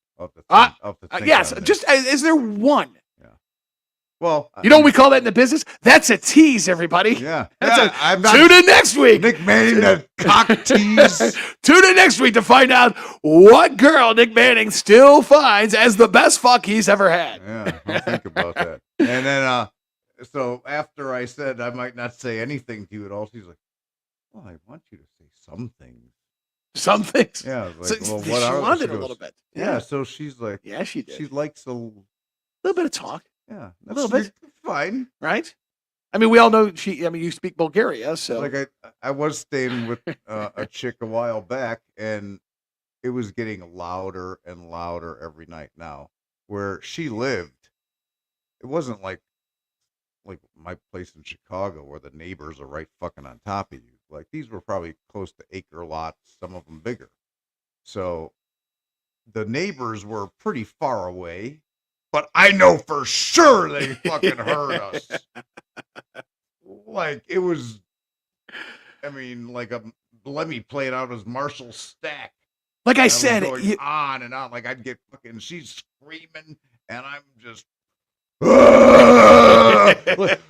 Yes, just is there one? Yeah. Well, you know what we call that in the business? That's a tease, everybody. Yeah. Tune in next week. Nick Manning, the cock tease. Tune in next week to find out what girl Nick Manning still finds as the best fuck he's ever had. Yeah, I'll think about that. And then, so after I said I might not say anything to you at all, she's like, well, I want you to say some things. Some things. Yeah, I was So like, well, she what are wanted she a little goes, bit. yeah, so she's like, Yeah, she did. she likes a little bit of talk, yeah, a little that's bit, fine. right? I mean, we all know she. I mean, you speak Bulgaria, so Like I was staying with a chick a while back, and it was getting louder and louder every night. Now, where she lived, it wasn't like my place in Chicago where the neighbors are right fucking on top of you. Like these were probably close to acre lots, some of them bigger. So the neighbors were pretty far away, but I know for sure they fucking heard us. Like it was, I mean, like a Lemmy played out as Marshall Stack. like I And I was said, going on and on. Like I'd get fucking, she's screaming, and I'm just, like,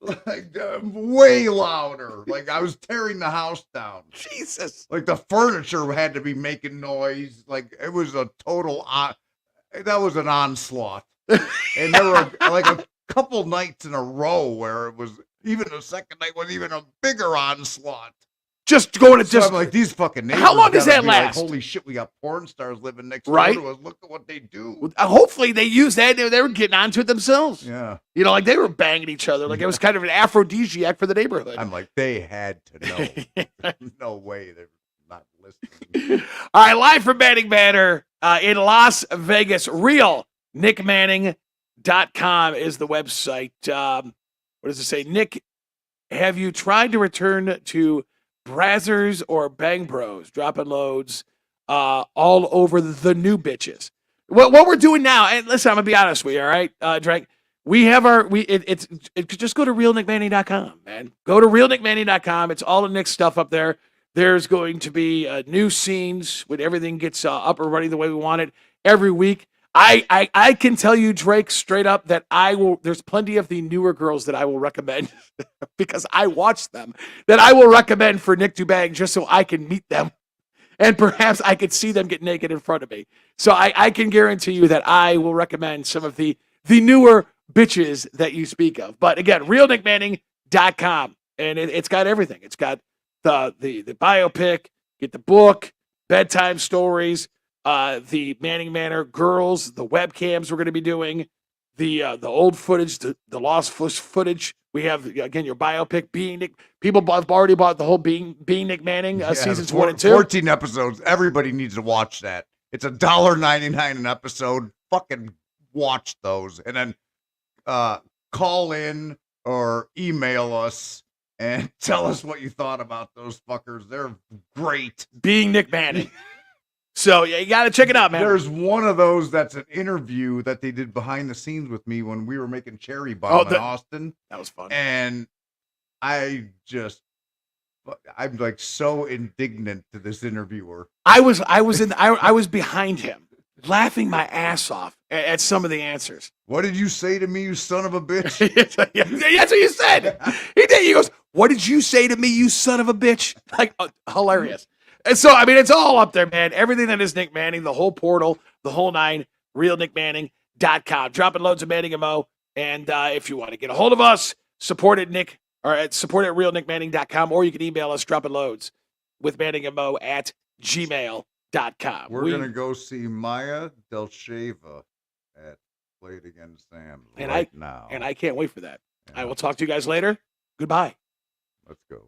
like way louder. Like I was tearing the house down. Jesus. Like the furniture had to be making noise. Like it was a total, that was an onslaught. And there were like a couple nights in a row where it was, even the second night was even a bigger onslaught. Just going to So just I'm like, these fucking neighbors. How long does gotta that be like, last? holy shit, we got porn stars living next Right? door to us. Look at what they do. Hopefully they used that. They were getting onto it themselves. Yeah. You know, like they were banging each other. Like it was kind of an aphrodisiac for the neighborhood. I'm like, they had to know. No way they're not listening. All right, live from Manning Manor in Las Vegas. Real NickManning.com is the website. What does it say? Nick, have you tried to return to Brazzers or Bang Bros? Dropping loads all over the new bitches. What we're doing now, and listen, I'm going to be honest with you, all right, Drake? We have our, just go to realnickmanning.com, man. Go to realnickmanning.com. It's all the Nick stuff up there. There's going to be new scenes when everything gets up and running the way we want it every week. I can tell you, Drake, straight up that there's plenty of the newer girls that I will recommend because I watch them that I will recommend for Nick to bang just so I can meet them and perhaps I could see them get naked in front of me. So I can guarantee you that I will recommend some of the newer bitches that you speak of. But again, realnickmanning.com, and it's got everything. It's got the biopic, get the book, bedtime stories, the Manning Manor girls, the webcams we're going to be doing, the old footage, the lost footage. We have again your biopic, Being Nick. People have already bought the whole Being Nick Manning seasons 1 and 2. 14 episodes. Everybody needs to watch that. It's $1.99 an episode. Fucking watch those, and then call in or email us and tell us what you thought about those fuckers. They're great. Being Nick Manning. So yeah, you got to check it out, man. There's one of those that's an interview that they did behind the scenes with me when we were making Cherry Bomb in Austin. That was fun. And I'm like so indignant to this interviewer. I was behind him, laughing my ass off at some of the answers. What did you say to me, you son of a bitch? That's what you said. He did. He goes, "What did you say to me, you son of a bitch?" Like hilarious. And so, I mean, it's all up there, man. Everything that is Nick Manning, the whole portal, the whole nine, realnickmanning.com. Dropping loads of Manning and Mo. And if you want to get a hold of us, support at realnickmanning.com, or you can email us, dropping loads with Manning and Mo at gmail.com. We're going to go see Maya Del Sheva at Play It Again Sam now. And I can't wait for that. Yeah. I will talk to you guys later. Goodbye. Let's go.